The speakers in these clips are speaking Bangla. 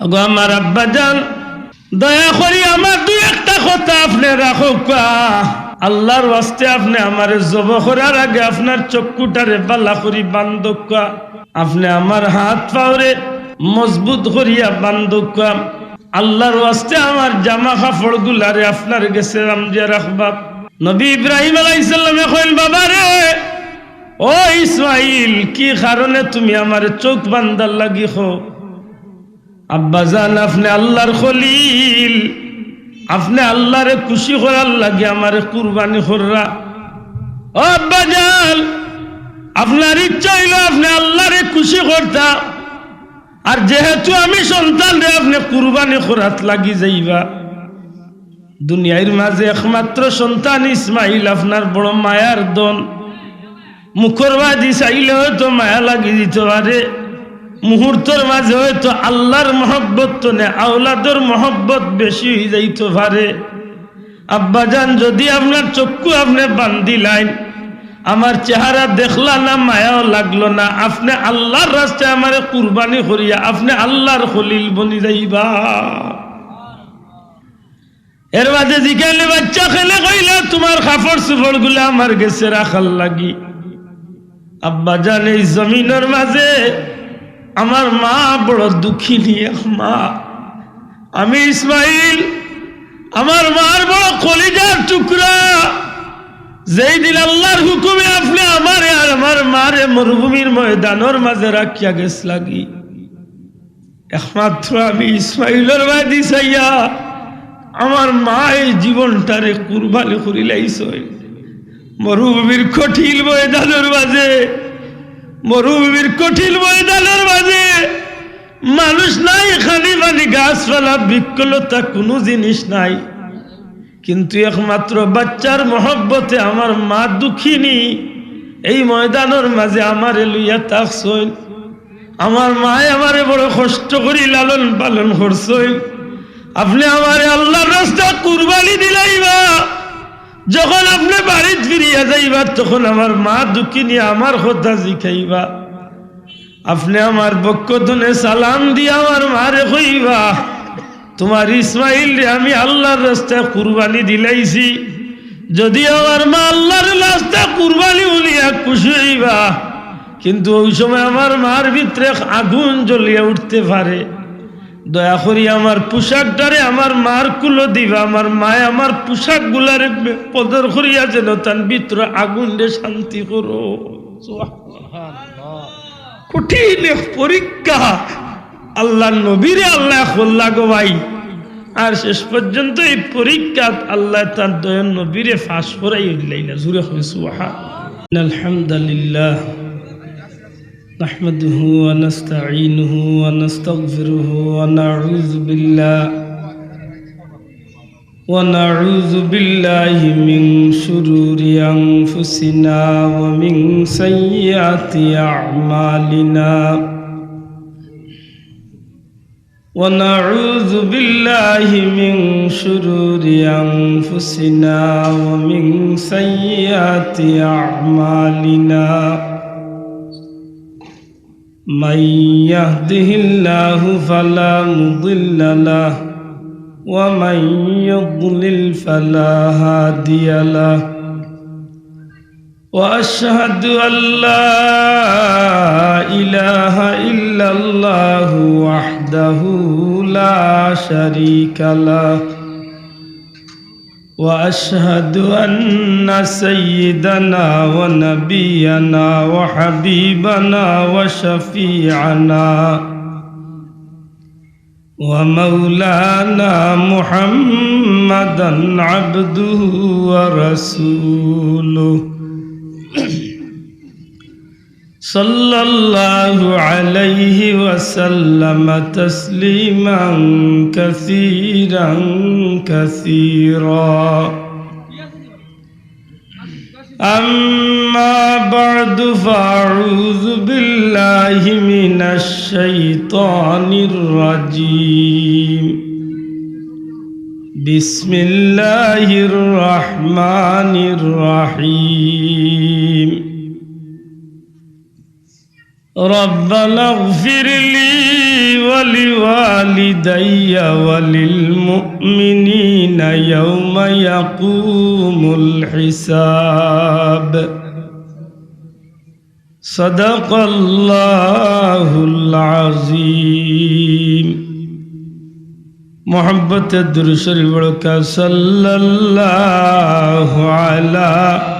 আগো আমার আব্বাজান দয়া করি আমার দুই একটা কথা আপনি রাখো। আল্লাহর ওয়াস্তে আপনি আমার জব করার আগে আপনার চক্ষুটারে বালা করি বান্ধক, আপনি আমার হাত পাওরে মজবুত করিয়া বান্ধক। আল্লাহর ওয়াস্তে আমার জামা কাপড় গুলারে আপনার গেছে রামজিয়া রাখবা। নবী ইব্রাহিম আলাইহিস সালামে কইল, বাবা রে ও ইসমাইল, কি কারণে তুমি আমার চোখ বান্দার লাগি খো? আব্বাজান আপনি আল্লাহর খলিল, আপনি আল্লাহরে খুশি করার লাগে আমারে কুরবানি কররা। ও আব্বাজান, আপনার ইচ্ছা হইল আপনি আল্লাহরে খুশি করতা, আর যেহেতু আমি সন্তান রে আপনি কুরবানি করাত লাগি যাইবা। দুনিয়ার মাঝে একমাত্র সন্তান ইসমাইল আপনার বড় মায়ার দন। মুখর বাদি চাইলে হয়তো মায়া লাগি দিতে পারে, মুহূর্তের মাঝে হয়তো আল্লাহর মহব্বত তো নে আওলাদর মহব্বত বেশি হয়ে যাইতে পারে। আব্বাজান যদি আপনার চক্ষু আপনি বান্দিলাইন, আমার চেহারা দেখলা না, মায়াও লাগলো না, আপনি আল্লাহর রাস্তায় আমারে কুরবানি করিয়া আপনি আল্লাহর খলিল বনি যাইবা। এর মাঝে জিজ্ঞাসা বাচ্চা খেলে কইলা তোমার কাপড় চোপড় গুলা আমার গেছে রাখার লাগি। আব্বাজান এই জমিনের মাঝে আমার মা বড় দুঃখিনী মা। আমি ইসমাইল আমার মার বড় কলিজার টুকরা। যেই দিন আল্লাহর হুকুমে আপনি আমারে আর আমার মারে মরুভূমির ময়দানের মাঝে রাখিয়া গেছ লাগি, একমাত্র আমি ইসমাইলের বাদি চাইয়া আমার মা এই জীবনটারে কুরবানি করিলাইছ। মরুভূমির কঠিন ময়দানের মাঝে, মরুভূমির কঠিন ময়দানের মাঝে মানুষ নাই, খালি মানে গাছপালা বৃক্ষলতা কোনো জিনিস নাই, কিন্তু একমাত্র বাচ্চার মহব্বতে আমার মা দুঃখিনী এই ময়দানের মাঝে আমারে লইয়া থাকছই। আমার মায় আমারে বড় কষ্ট করি লালন পালন করছই। আপনি আমারে আল্লাহর রাস্তা কুরবানি দিলাইবা, যখন আপনি বাড়িতে ফিরিয়া যাইবা তখন আমার মা দুঃখিনী আমার কথা জিখাইবা। আপনি আমার বক্ষদনে সালাম দিয়ে আমার মারে কইবা, তোমার ইসমাইল রে আমি আল্লাহর রাস্তায় কুরবানি দিলাইছি। যদি আমার মা আল্লাহর রাস্তায় কুরবানি বলিয়া খুশি হইবা, কিন্তু ওই সময় আমার মার ভিতরে আগুন জ্বলিয়া উঠতে পারে। দয়া করি আমার পোশাকটারে আমার মার কুলো দিবা, আমার মায় আমার পোশাক গুলারে পদর করিয়া যেন তার ভিতরে আগুন রে শান্তি করো। কঠিন পরীক্ষা আল্লাহ নবীরে আল্লাহ করলা গো ভাই, আর শেষ পর্যন্ত এই পরীক্ষা আল্লাহ তার দয়ার নবীরে ফাঁস করাই দিলাই না। জুড়ে হবে সুবহান। আলহামদুলিল্লাহ নাহমাদুহু ওয়া নাস্তাঈনুহু ওয়া নাস্তাগফিরুহু ওয়া নাউযু বিল্লাহি মিন শুরুরি আনফুসিনা ওয়া মিন সাইয়্যাতি আ'মালিনা। ونعوذ بالله من شرور أنفسنا ومن سيئات أعمالنا. من يهده الله فلا مضل له ومن يضلل فلا هادي له. وأشهد أن لا إله إلا الله وحده لا شريك له. وأشهد أن سيدنا ونبينا وحبيبنا وشفيعنا ومولانا محمدا عبده ورسوله صلى الله عليه وسلم تسليما كثيرا كثيرا. أما بعد فأعوذ بالله من الشيطان الرجيم. بسم الله الرحمن الرحيم. ربنا اغفر لي ولوالدي وللمؤمنين يوم يقوم الحساب صدق الله العظيم محبت درود شریف کا صلی اللہ علی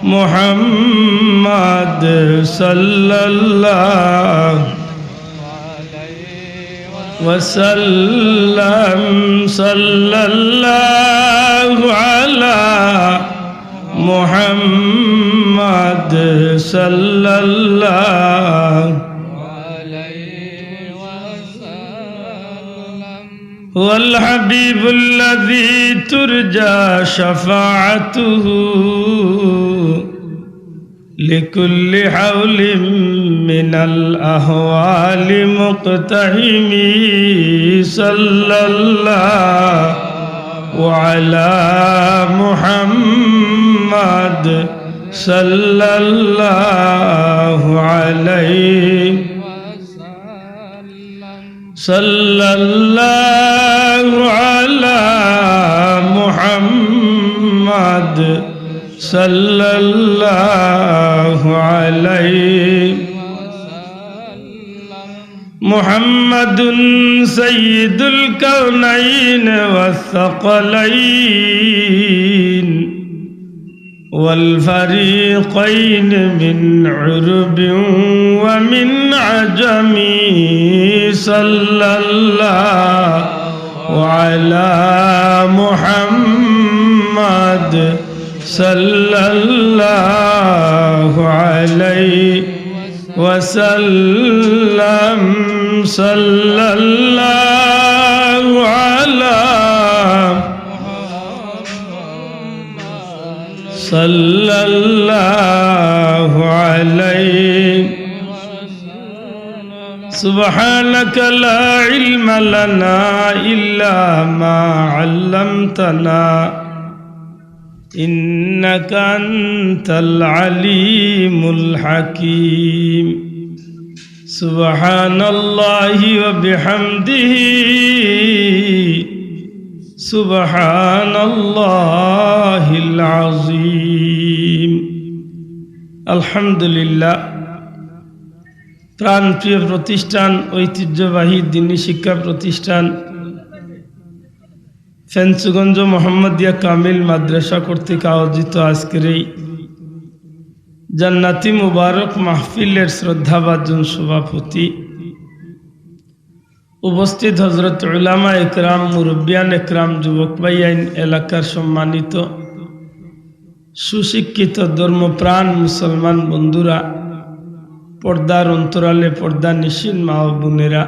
محمد صلی اللہ وسلم صلی اللہ علی محمد صلی اللہ هو الحبيب الذي ترجى شفاعته لكل حول من الأهوال مقتحم صلى الله وعلى محمد صلى الله عليه صلى الله على محمد صلى الله عليه محمد سيد الكونين والثقلين والفريقين من عرب ومن عجم صلى الله وعلى محمد صلى الله عليه وسلم صلى الله على صلى الله عليه سبحانك لا علم لنا إلا ما علمتنا إنك أنت العليم الحكيم سبحان الله وبحمده سبحان الله العظيم الحمد لله প্রাণপ্রিয় প্রতিষ্ঠান ঐতিহ্যবাহী দ্বীনি শিক্ষা প্রতিষ্ঠান ফেঞ্চুগঞ্জ মোহাম্মদিয়া কামিল মাদ্রাসা কর্তৃক আয়োজিত আজকের এই জান্নাতি মুবারক মাহফিলের শ্রদ্ধাভাজন সভাপতি উপস্থিত হযরত উলামা একরাম মুরব্বিয়ান একরাম যুবক ভাইয়াইন এলাকার সম্মানিত সুশিক্ষিত ধর্মপ্রাণ মুসলমান বন্ধুরা পর্দার অন্তরালে পর্দা নিশীন মা ও বোনেরা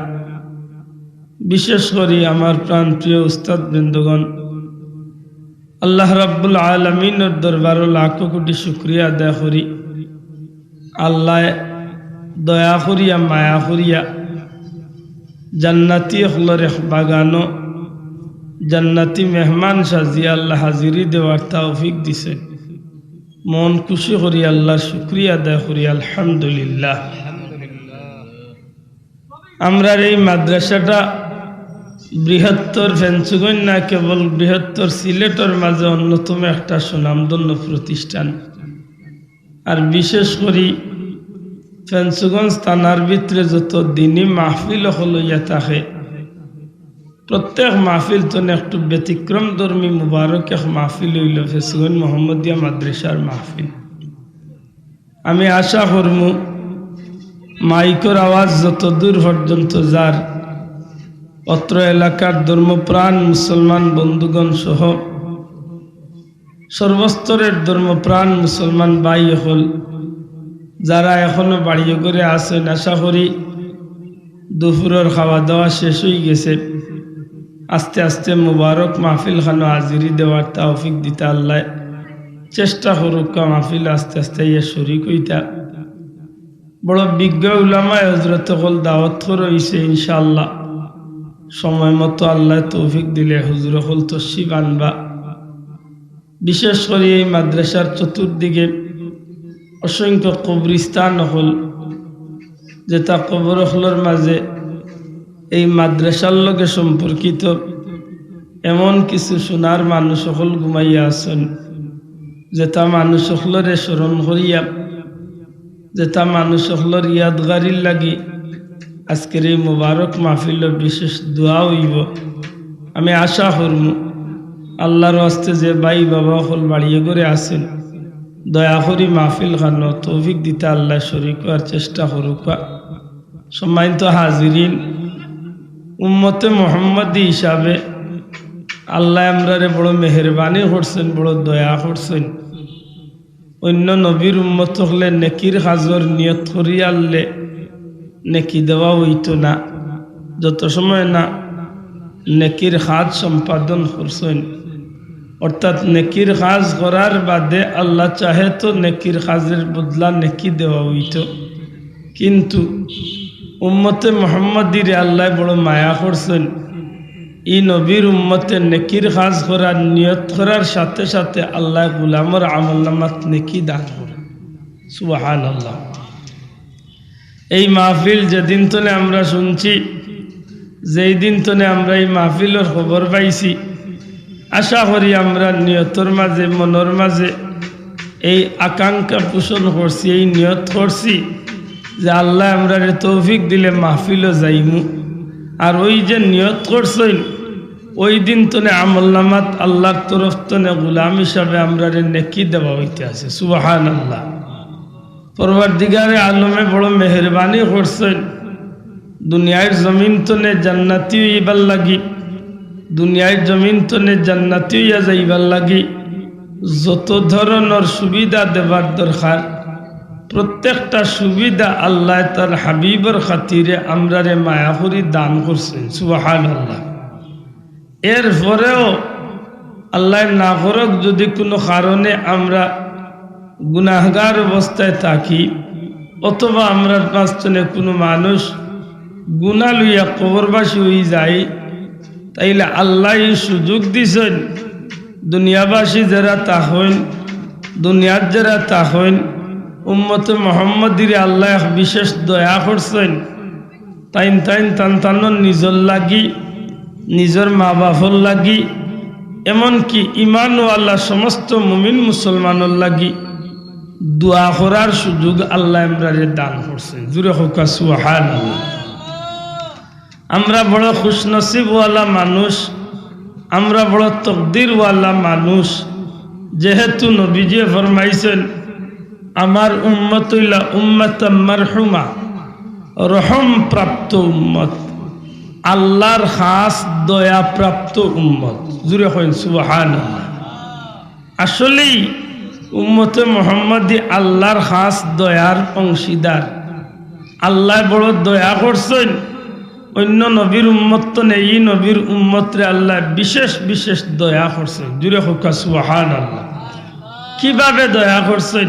বিশেষ করে আমার প্রাণপ্রিয় উস্তাদ বৃন্দগণ আল্লাহ রাব্বুল আলামিনের দরবারে লাখ কোটি শুকরিয়া আদায় করি আল্লাহ দয়া করিয়া মায়া করিয়া জান্নাতি হলর বাগানো জান্নাতি মেহমান সাজিয়া আল্লাহ হাজিরি দেওয়ার তৌফিক দিছে মন খুশি করি আল্লাহর শুকরিয়া আদায় করি আলহামদুলিল্লাহ আমরা এই মাদ্রাসাটা বৃহত্তর ফেঞ্চুগঞ্জ না কেবল বৃহত্তর সিলেটের মাঝে অন্যতম একটা সুনামধন্য প্রতিষ্ঠান আর বিশেষ করে ফেঞ্চুগঞ্জ থানার ভিতরে যত দিনই মাহফিল হলইয়া থাকে প্রত্যেক মাহফিল তো একটু ব্যতিক্রম ধর্মী মুবারক এক মাহফিল হইল ফেঞ্চুগঞ্জ মোহাম্মদিয়া মাদ্রাসার মাহফিল আমি আশা করমু মাইকর আওয়াজ যত দূর পর্যন্ত যার অত্র এলাকার ধর্মপ্রাণ মুসলমান বন্ধুগণ সহ সর্বস্তরের ধর্মপ্রাণ মুসলমান ভাই হল যারা এখনো বাড়ি করে আছেন আশা করি দুপুরের খাওয়া দাওয়া শেষ হয়ে গেছে আস্তে আস্তে মুবারক মাহফিল খানো হাজিরি দেওয়ার তৌফিক দিতে আল্লাহ চেষ্টা করুক মাহফিল আস্তে আস্তে ইয়ে শরীক হইতা বড় বিজ্ঞ উলামায়ে হযরত হল দাওয়াত রইছে ইনশাআল্লাহ সময় মতো আল্লাহ তৌফিক দিলে হুজুর হল তশরিফ আনবা বিশেষ করে এই মাদ্রাসার চতুর্দিকে অসংখ্য কবরস্থান হল যেটা কবর হলর মাঝে এই মাদ্রাসার লগে সম্পর্কিত এমন কিছু সোনার মানুষ সকল ঘুমাইয়া আছেন, যেটা মানুষ সকলরে স্মরণ করিয়া, যেটা মানুষ সকলর ইয়াদগারির লাগি আজকের এই মুবারক মাহফিল বিশেষ দোয়া হইব। আমি আশা করব আল্লাহর হস্তে যে ভাই বাবা সকল বাড়িয়ে করে আছেন, দয়া করি মাহফিল খান তৌফিক দিতে আল্লাহ শরীক হওয়ার চেষ্টা করুক। সম্মানিত হাজিরিন, উম্মতে মুহাম্মদী হিসাবে আল্লাহ আমরারে বড় মেহরবানি করছেন, বড় দয়া করছেন। অন্য নবীর উম্মত হলে নেকির কাজর নিয়ত করি আল্লে নেকি দেওয়া হইত না, যত সময় না নেকির কাজ সম্পাদন করছেন, অর্থাৎ নেকির কাজ করার বাদে আল্লাহ চাহে তো নেকির কাজের বদলা নেকি দেওয়া হইত। কিন্তু উম্মতে মুহাম্মদীর আল্লাহ বড় মায়া করছেন, এই নবীর উম্মতে নেকির কাজ করার নিয়ত করার সাথে সাথে আল্লাহ গুলামর আমলনামাত নেকি দান করেন। সুবহানাল্লাহ। এই মাহফিল যেদিন তনে আমরা শুনছি, যেই দিন তনে আমরা এই মাহফিলের খবর পাইছি, আশা করি আমরা নিয়তর মাঝে মনের মাঝে এই আকাঙ্ক্ষা পোষণ করছি, এই নিয়ত করছি যে আল্লাহ আমরা তৌফিক দিলে মাহফিলও যাইমু। আর ওই যে নিয়ত করছেন ওই দিন তনে আমলনামাত আল্লাহর তরফ তনে গুলাম হিসাবে আমরা নেকি দেওয়া হইতে আছে। সুবহানাল্লাহ। পরওয়ারদিগারে আলমে বড় মেহরবানি করছেন, দুনিয়ার জমিন তনে জান্নাতি হইবার লাগি, দুনিয়ার জমিন তনে জান্নাতি হইয়া যাইবার লাগি যত ধরনের সুবিধা দেবার দরকার, প্রত্যেকটা সুবিধা আল্লাহ তার হাবিবের খাতিরে আমরারে মায়া করি দান করছেন। সুবহানাল্লাহ। এরপরেও আল্লাহ না করক যদি কোনো কারণে আমরা গুনাহগার অবস্থায় থাকি, অথবা আমরা পাঁচজনে কোনো মানুষ গুনাহ লইয়া কবরবাসী হয়ে যায়, তাইলে আল্লাহ এই সুযোগ দিছেন দুনিয়াবাসী যারা তাহইন, দুনিয়ার যারা তাহইন, উম্মতে মুহাম্মদীর আল্লাহ বিশেষ দয়া করছেন। তাইন তান নিজর লাগি, নিজের মা বাপর লাগি, এমনকি ইমানওয়ালা সমস্ত মুমিন মুসলমানের লাগি দোয়া করার সুযোগ আল্লাহ আমরারে দান করছেন। জুরে হোক সুবহানাল্লাহ। আমরা বড় খুশনসিবওয়ালা মানুষ, আমরা বড় তকদিরওয়ালা মানুষ, যেহেতু নবীজি ফরমাইছেন আমার উম্মত হইলা উম্মাতাম মারহুমা, রহম প্রাপ্ত উম্মত, আল্লাহর খাস দয়া প্রাপ্ত উম্মত। জুরে হইন সুবহানাল্লাহ। আসলেই উম্মতে মুহাম্মদী আল্লাহর খাস দয়ার অংশীদার। আল্লাহ বড় দয়া করছেন, অন্য নবীর উম্মত তো নেই, নবীর উম্মতরে আল্লাহ বিশেষ বিশেষ দয়া করছেন। জুরে হোক সুবহানাল্লাহ। কিভাবে দয়া করছেন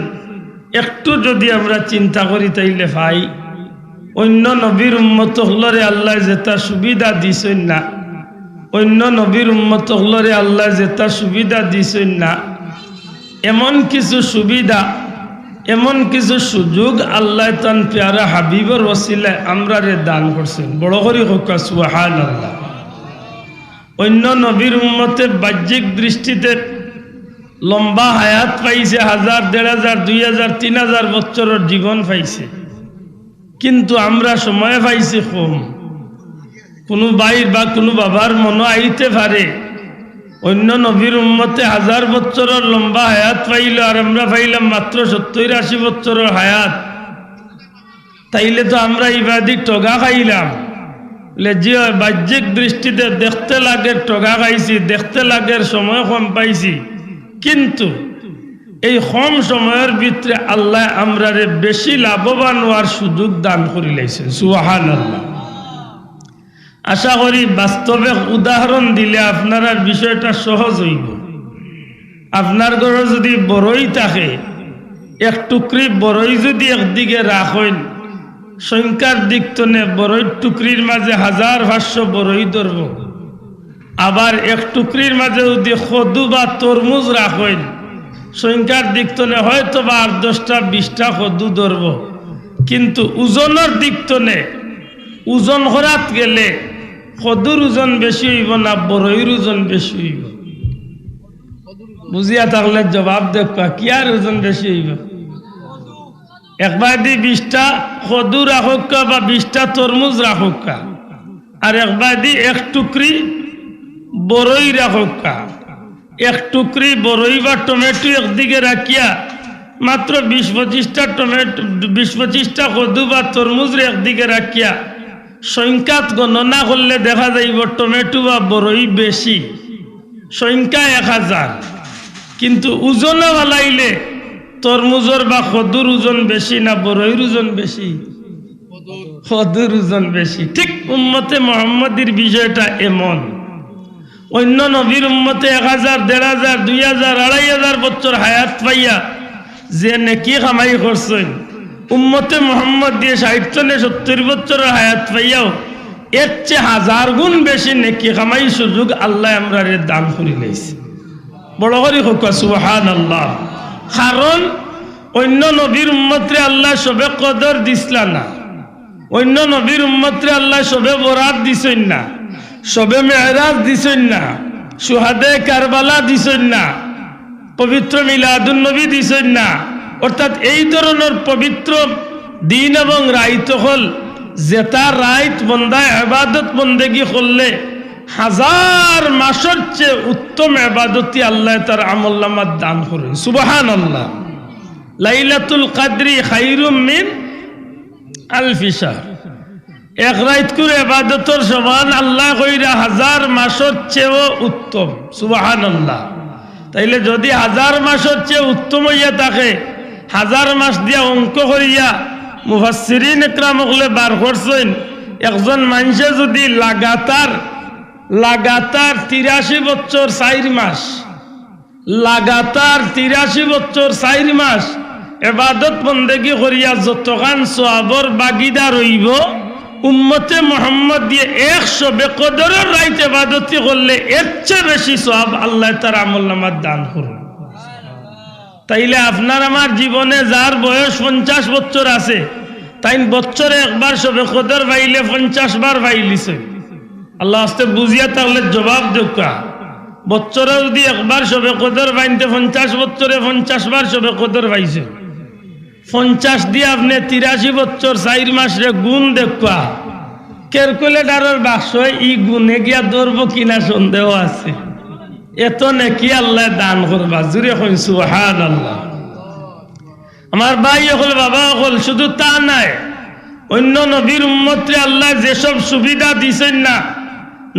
একটু যদি আমরা চিন্তা করি তাইলে ভাই, অন্য নবীর উম্মত হলরে আল্লাহ যেটা সুবিধা দিছেন না, অন্য নবীর উম্মত হলরে আল্লাহ যেটা সুবিধা দিছেন না, এমন কিছু সুবিধা, এমন কিছু সুযোগ আল্লাহ তান প্যারা হাবিবর ওসিলায় আমরা রে দান করছেন। বড় করি হোক সুবহানাল্লাহ। অন্য নবীর উম্মতে বাহ্যিক দৃষ্টিতে লম্বা হায়াত পাইছে, 1000, 1500, 2000, 3000 বছরের জীবন পাইছে, কিন্তু আমরা সময় পাইছি কম। কোনো ভাইয়ের বা কোনো বাবার মনে আইতে পারে অন্য নবীর উম্মতে 1000 বছরের লম্বা হায়াত পাইল, আর আমরা পাইলাম মাত্র 70-80 বছরের হায়াত। তাইলে তো আমরা ইবাদি টগা খাইলাম। যে বাহ্যিক দৃষ্টিতে দেখতে লাগে টগা খাইছি, দেখতে লাগে সময় কম পাইছি, কিন্তু এই কম সময়ের ভিতরে আল্লাহ আমরারে বেশি লাভবান হওয়ার সুযোগ দান করে লাইছেন। সুবহানাল্লাহ। আশা করি বাস্তবে উদাহরণ দিলে আপনারা বিষয়টা সহজ হইব। আপনার ঘরে যদি বড়ই থাকে, এক টুকরি বড়ই যদি একদিকে রাখেন, সংখ্যার দিক তনে বড়ইর টুকরির মাঝে 1500 বড়ই ধরব। আবার এক টুকরির মাঝে যদি কদু বা তরমুজ রাখেন, সংখ্যার দিক তনে হয়তো বা 8, 10টা 20টা কদু ধরব। কিন্তু ওজনের দিক তনে ওজন করাত গেলে খদুর ওজন বেশি হইব না বড়ইর ওজন বেশি হইব? বুঝিয়া থাকলে জবাব দেখবা, কি আর ওজন বেশি হইব? একবার দি 20টা খদু রাখুক বা 20টা তরমুজ রাখুক, আর একবার দি 1 টুকরি বড়ই রাখুক। 1 টুকরি বড়ই বা টমেটো একদিকে রাখিয়া মাত্র 20-25টা টমেটো 20-25টা খদু বা তরমুজ একদিকে রাখিয়া সংখ্যাত গণনা করলে দেখা যাইব টমেটো বা বড়ই বেশি, সংখ্যা 1000, কিন্তু ওজনে বালাইলে তরমুজর বা খদুর ওজন বেশি না বড়ইর ওজন বেশি? খদুর ওজন বেশি। ঠিক উম্মতে মুহাম্মাদির বিষয়টা এমন। অন্য নবীর উম্মতে 1000, 1500, 2000, 2500 বছর হায়াত পাইয়া যে নেকি কামাই করছেন, উম্মতে মুহাম্মদ দিয়ে 60-70 বছরের হায়াত পাইয়াও এর চেয়ে 1000 গুণ বেশি নেকি কামাই সুযোগ আল্লাহ আমরা দান করে লাইছে। বড় করে হোক সুবহানাল্লাহ। কারণ অন্য নবীর উম্মতরে আল্লাহ সবে কদর দিসলা না, অন্য নবীর উম্মতরে আল্লাহ সবে বরাত দিছেন না, সবে মেহরাজ দিছেন না, সুহাদে কারবালা দিছেন না, পবিত্র মিলাদুন নবী দিছেন না। অর্থাৎ এই ধরনের পবিত্র দিন এবং রাইত হল যেটা রাইত বন্দায় ইবাদত বন্দেগী করলে 1000 মাসের চেয়ে উত্তম ইবাদতি আল্লাহ তার আমলনামাত দান করেন। সুবহানাল্লাহ। লাইলাতুল কদরি খায়রুম মিন আলফি শাহর। এক রাইত করে ইবাদতের সমান আল্লাহ কইরা 1000 মাসের চেয়েও উত্তম। সুবহানাল্লাহ। তাইলে যদি 1000 মাসের চেয়ে উত্তম হইয়া থাকে, 1000 মাস দিয়া অঙ্ক করিয়া মুফাসসিরিন ইকরাম হলে বার করছেন, একজন মানুষে যদি লাগাতার 83 বছর 4 মাস, লাগাতার 83 বছর 4 মাস ইবাদত বন্দেগী করিয়া যতখান সওয়াবর বাগিদার হইব, উম্মতে মুহাম্মদ দিয়ে 100 বেকদরের রাইত ইবাদতি করলে এর চেয়ে বেশি সওয়াব আল্লাহ তার আমলনামাত দান করুন। তাইলে আপনার আমার জীবনে যার বয়স 50 বছর আছে, তাই বছরে একবার সবে কদর পাইলে 50 বার পাইলিছে। আল্লাহ আস্তে বুঝিয়া তাহলে জবাব দেখা, বছরে যদি একবার সবে কদর পাইতে 50 বছরে 50 বার সবে কদর পাইছে, 50 দিয়ে আপনি 83 বছর 4 মাসে গুণ দেখা, ক্যালকুলেটারের বাক্সয় ই গুণে গিয়া ধরবো কিনা সন্দেহ আছে। এত নাকি আল্লাহ দান করবা, জুড়ে কইন সুবহানাল্লাহ। আমার ভাই হল, বাবা হল, শুধু তা নাই, অন্য নবীর উম্মতরে আল্লাহ যেসব সুবিধা দিছেন না,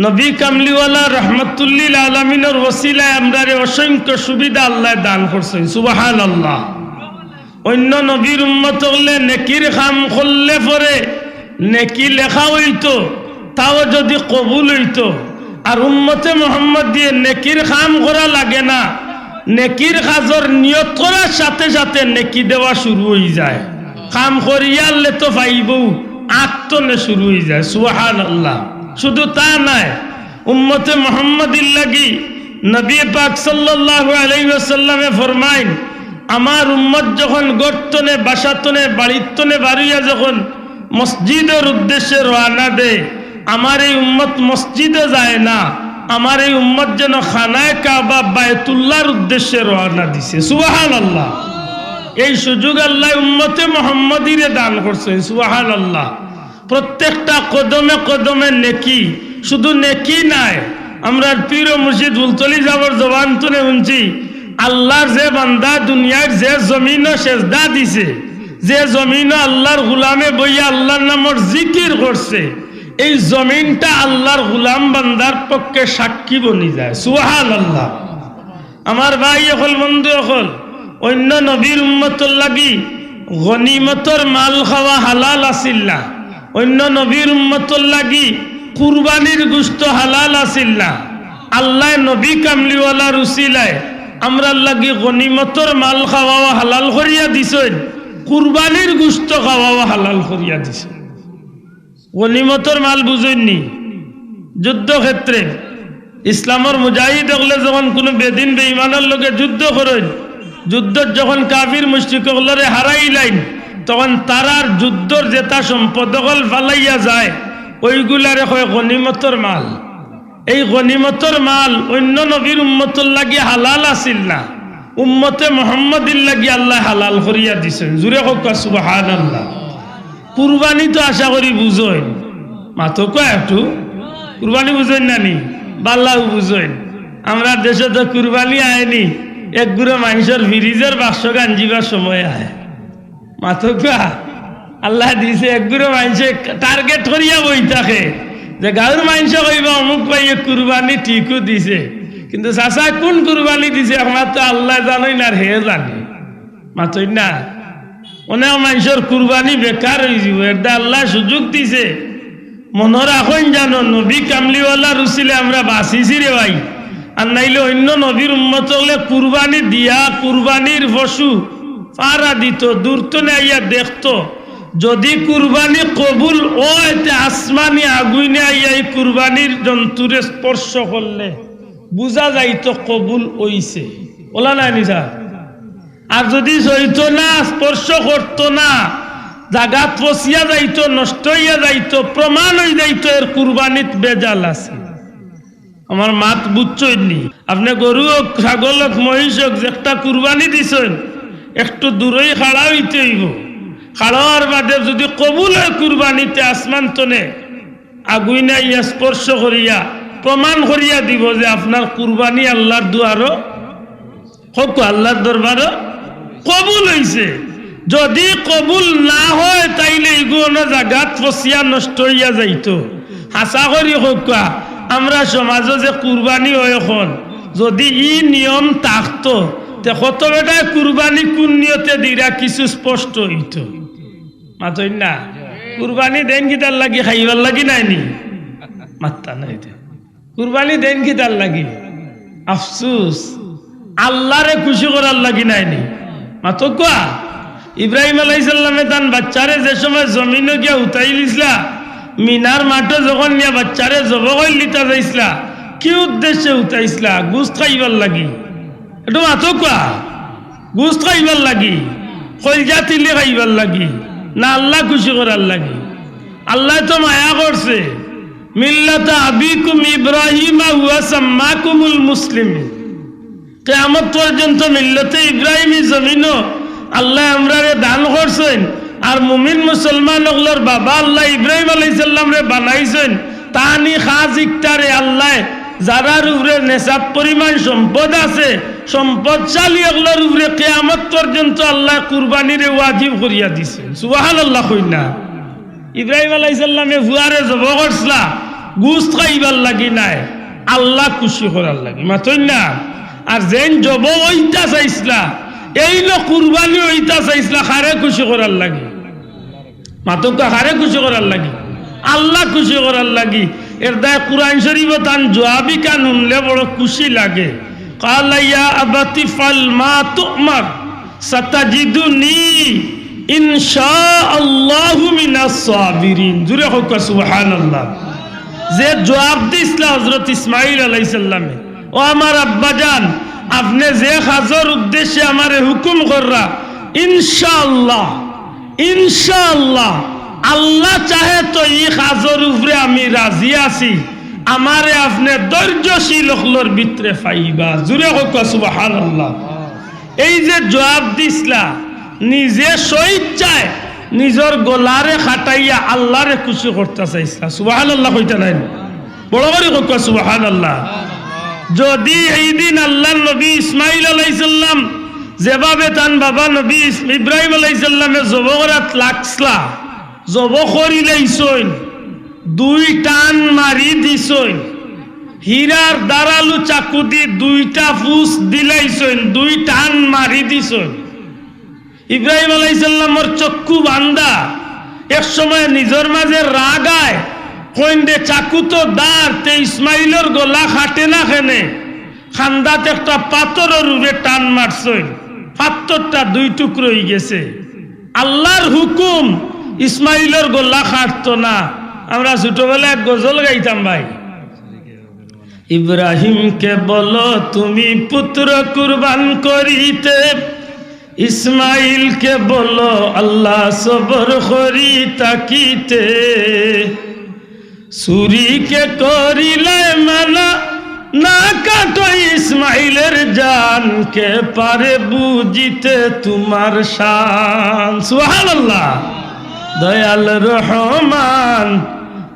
নবী কামলিওয়ালা রহমতুল্লিল আলামিনের ওসিলায় আমরা অসংখ্য সুবিধা আল্লাহ দান করছেন। সুবহানাল্লাহ। অন্য নবীর উম্মত হলে নেকির কাম করলে পরে নেকি লেখা হইতো, তাও যদি কবুল হইতো। আর উম্মতে মুহাম্মদ দিয়ে নেকির কাম করা লাগে না, নেকির কাজের নিয়ত করার সাথে সাথে নেকি দেওয়া শুরু হয়ে যায়। কাম করিয়ালে তো পাইব, আত্মনে শুরু হয়ে যায়। সুবহানাল্লাহ। শুধু তা নাই, উম্মতে মুহাম্মদির লাগি নবী পাক সাল্লাল্লাহু আলাইহি ওয়াসাল্লামে ফরমাইন, আমার উম্মত যখন গর্তনে বাসাতনে বাড়িতনে বাড়িয়া যখন মসজিদের উদ্দেশ্যে রওনা দেয়, আমার এই উম্মত মসজিদে যায় না, আমার এই উম্মত যেন খানায়ে কাবা বায়তুল্লাহর উদ্দেশ্যে রওনা দিছে। সুবহানাল্লাহ। এই সুযোগ আল্লাহ উম্মতে মুহাম্মদিরে দান করছেন। সুবহানাল্লাহ। প্রত্যেকটা কদমে কদমে নেকি, শুধু নেকি নাই, আমরা পীর মুর্শিদ ফুলতলি যাবর জবান তুলে শুনছি, আল্লাহর যে বান্দা দুনিয়ার যে জমিন সেজদা দিছে, যে জমিন আল্লাহর গুলামে বইয়া আল্লাহর নামের জিকির করছে, এই জমিনটা আল্লাহর গুলাম বান্দার পক্ষে সাক্ষী বনি যায়। সুবহানাল্লাহ। আমার ভাই হল, বন্ধু হল, অন্য নবীর উম্মতর লাগি গনিমতর মাল খাওয়া হালাল আছিল না, অন্য নবীর উম্মতর লাগি কুরবানির গোশত হালাল আছিল না। আল্লাহ নবী কামলিওয়ালার উসিলায় আমরা লাগি গনিমতর মাল খাওয়াও হালাল করিয়া দিছেন, কুরবানির গোশত খাওয়াও হালাল করিয়া দিছেন। গনিমতর মাল বুঝেননি? যুদ্ধক্ষেত্রে ইসলামের মুজাহিদ হলে যখন কোনো বেদিন বেঈমানের লগে যুদ্ধ করেন, যুদ্ধ যখন কাফির মুশরিকগুলোরে হারাইলেন, তখন তারার যুদ্ধর যেটা সম্পদ হল ফালাইয়া যায় ওইগুলারে কয় গনিমতর মাল। এই গনিমতর মাল অন্য নবীর উম্মতর লাগি হালাল আছিল না, উম্মতে মুহাম্মদির লাগি আল্লাহ হালাল করিয়া দিছেন। জুড়ে হোক সুবহানাল্লাহ। কুরবানি তো আশা করি বুঝেন, মাতো কয় একটু কুরবানি বুঝেন না নি, বাল্লাও বুঝেন। আমরা দেশে তো কুরবানি আয়নি, এক গুঁড়ো মানুষের ফ্রিজের বাক্স গাঞ্জিবার সময় আয়। মাতো কয়া আল্লাহ দিছে এক গুঁড়ো মানুষে টার্গেট করিয়া বই থাকে যে গাঁর মানুষ কইবা অমুক পাইয়ে কুরবানি ঠিকও দিছে, কিন্তু চাচা কোন কুরবানি দিছে আমার তো আল্লাহ জানোই না, হে জানে। মাতই না অনেক মানুষের কুরবানি বেকার হয়ে যাব, এটা আল্লাহ সুযোগ দিছে। মনে রাখুন জানো নবী কামলিওয়ালা রুসিলে আমরা বাঁচিছি রে ভাই, আর নাইলে অন্য নবীর উম্মত হলে কুরবানি দিয়া কুরবানির পশু পাড়া দিত, দূর তো আইয়া দেখতো। যদি কুরবানি কবুল হয় তে আসমানি আগুনে আইয়া এই কুরবানির জন্তুরে স্পর্শ করলে বুঝা যাইতো কবুল হইছে, ওলা নাই নিশা। আর যদি হইতো না, স্পর্শ করতো না, জাগাত ফসিয়া যাইতো, নষ্ট হইয়া যাইতো, প্রমাণ হয়ে যাইতো এর কুরবানিত বেজাল আছে। আমার মাত বুঝছইনি, আপনি গরু হোক ছাগল হোক মহিষ হোক একটা কুরবানি দিছেন, একটু দূরেই খাড়া হইতে হইব। খাড়ার বাদে যদি কবুল হয় কুরবানিতে আসমান তনে আগুইনা ইয়া স্পর্শ করিয়া প্রমাণ করিয়া দিব যে আপনার কুরবানি আল্লাহর দুয়ারও হোক, আল্লাহর দরবারও কবুল হইছে। যদি কবুল না হয় তাইলে এগুলো জাগাত ফসিয়া নষ্ট হইয়া যাইতো। হাসা করি হোক আমরা সমাজে যে কুরবানি হয় এখন, যদি ই নিয়ম থাকতো তে কত বেটায় কুরবানি কোন নিয়তে দিরা কিছু স্পষ্ট হইত। মাতই না কুরবানি দেন কি তার লাগি খাইবার লাগি নাইনি, মাত্তা নাই কুরবানি দেন কি তার লাগি আফসুস আল্লাহরে খুশি করার লাগি নাইনি। মাতো কোয়া ইব্রাহিম আলাইহিস সালামে তান বাচ্চারে যে সময় জমিনে গিয়া উঠাই লিছলা, মিনার মাঠে যখন নিয়া বাচ্চারে জব লিতা যাইছলা, কি উদ্দেশ্যে উঠাইছলা? গুস্ত খাইবার লাগি। এটা মাতো কোয়া গুস্ত খাইবার লাগি, কলজা তিলে খাইবার লাগি না আল্লাহ খুশি করার লাগি? আল্লাহ তো মায়া করছে, মিল্লাতা আবিকুম ইব্রাহিম ওয়া সাম্মাকুমুল মুসলিমিন। কিয়ামত পর্যন্ত মিল্লাতে ইব্রাহিমী জমিনও আল্লাহ আমরারে দান করছেন, আর মুমিন মুসলমান ওগুলোর বাবা আল্লাহ ইব্রাহিম আলাইহিস সালাম রে বানাইছেন। তানি খাজ ইকটারে আল্লাহ যারার উপরে নেশাব পরিমাণ সম্পদ আছে, সম্পদশালী ওগুলোর উপরে কিয়ামত পর্যন্ত আল্লাহ কুরবানিরে ওয়াজিব করিয়া দিছেন। সুবহানাল্লাহ কই না? ইব্রাহিম আলাইহিস সালামে ফুয়ারে জব করছলা গুস্ত খাইবার লাগি নাই, আল্লাহ খুশি করার লাগি। মাতই না? আর যেন জব ওইটা চাইছলা, এই লো কুরবানি ওইটা চাইছলা খারে খুশি করার লাগি। মাতকা খারে খুশি করার লাগি, আল্লাহ খুশি করার লাগি। এর দায় কুরআন শরীফ তান জবাবি কান শুনলে বড় খুশি লাগে। ক্বালা ইয়া আবাতি ফাল মা তুমার সাতাজিদুনি ইনশাআল্লাহু মিনাস সাবিরিন। জুরে হোক সুবহানাল্লাহ। যে জবাব দিছলা হযরত ইসমাঈল আলাইহিস সালামে, ও আমার আব্বাজান আপনি যে কাজের উদ্দেশ্যে আমারে হুকুম কররা, ইনশাআল্লাহ ইনশাআল্লাহ আল্লাহ চাহে তো এই কাজের উপরে আমি রাজি আছি, আমারে আপনি ধৈর্যশীল হলোর ভিতরে পাইবা। জুরে হোক সুবহানাল্লাহ। এই যে জবাব দিছলা নিজে স্বেচ্ছায় নিজের গলারে খাটাইয়া আল্লাহরে খুশি করতে চাইছলা। সুবহানাল্লাহ কইতা নাই? বড় করে হোক সুবহানাল্লাহ। যদি এই দিন আল্লাহ নবী ইসমাইল আলাইহিস সালাম যেভাবে তান বাবা নবী ইব্রাহিম আলাইহিস সালামে জব করাত লাগছলা, জব করিলাইছইন, দুই টান মারি দিছইন, হীরার দাঁড়ালু চাকু দি দুইটা ফুস দিলাইছইন, দুই টান মারি দিছইন। ইব্রাহিম আলাইহিস সালামর চক্ষু বান্ধা, এক সময় নিজের মাঝে রাগ আয়, কইন্দে চাকু তো দাঁড় তে ইসমাইলের গলা খাটে না খেনে, খান্দাত একটা পাথরের উপরে টান মারছইন, পাথরটা দুই টুকরো হয়ে গেছে। আল্লাহর হুকুম, ইসমাইলের গলা খাটতো না। আমরা ছোটবেলায় এক গজল গাইতাম ভাই, ইব্রাহিমকে বলো তুমি পুত্র কুরবান করিতে, ইসমাইলকে বলো আল্লাহ সবর করি তাকিতে, ছুরিকে করিলে মানা না কাটো ইসমাইলের জান, কে পারে বুঝিতে তোমার শান। সুবহানাল্লাহ। দয়াল রহমান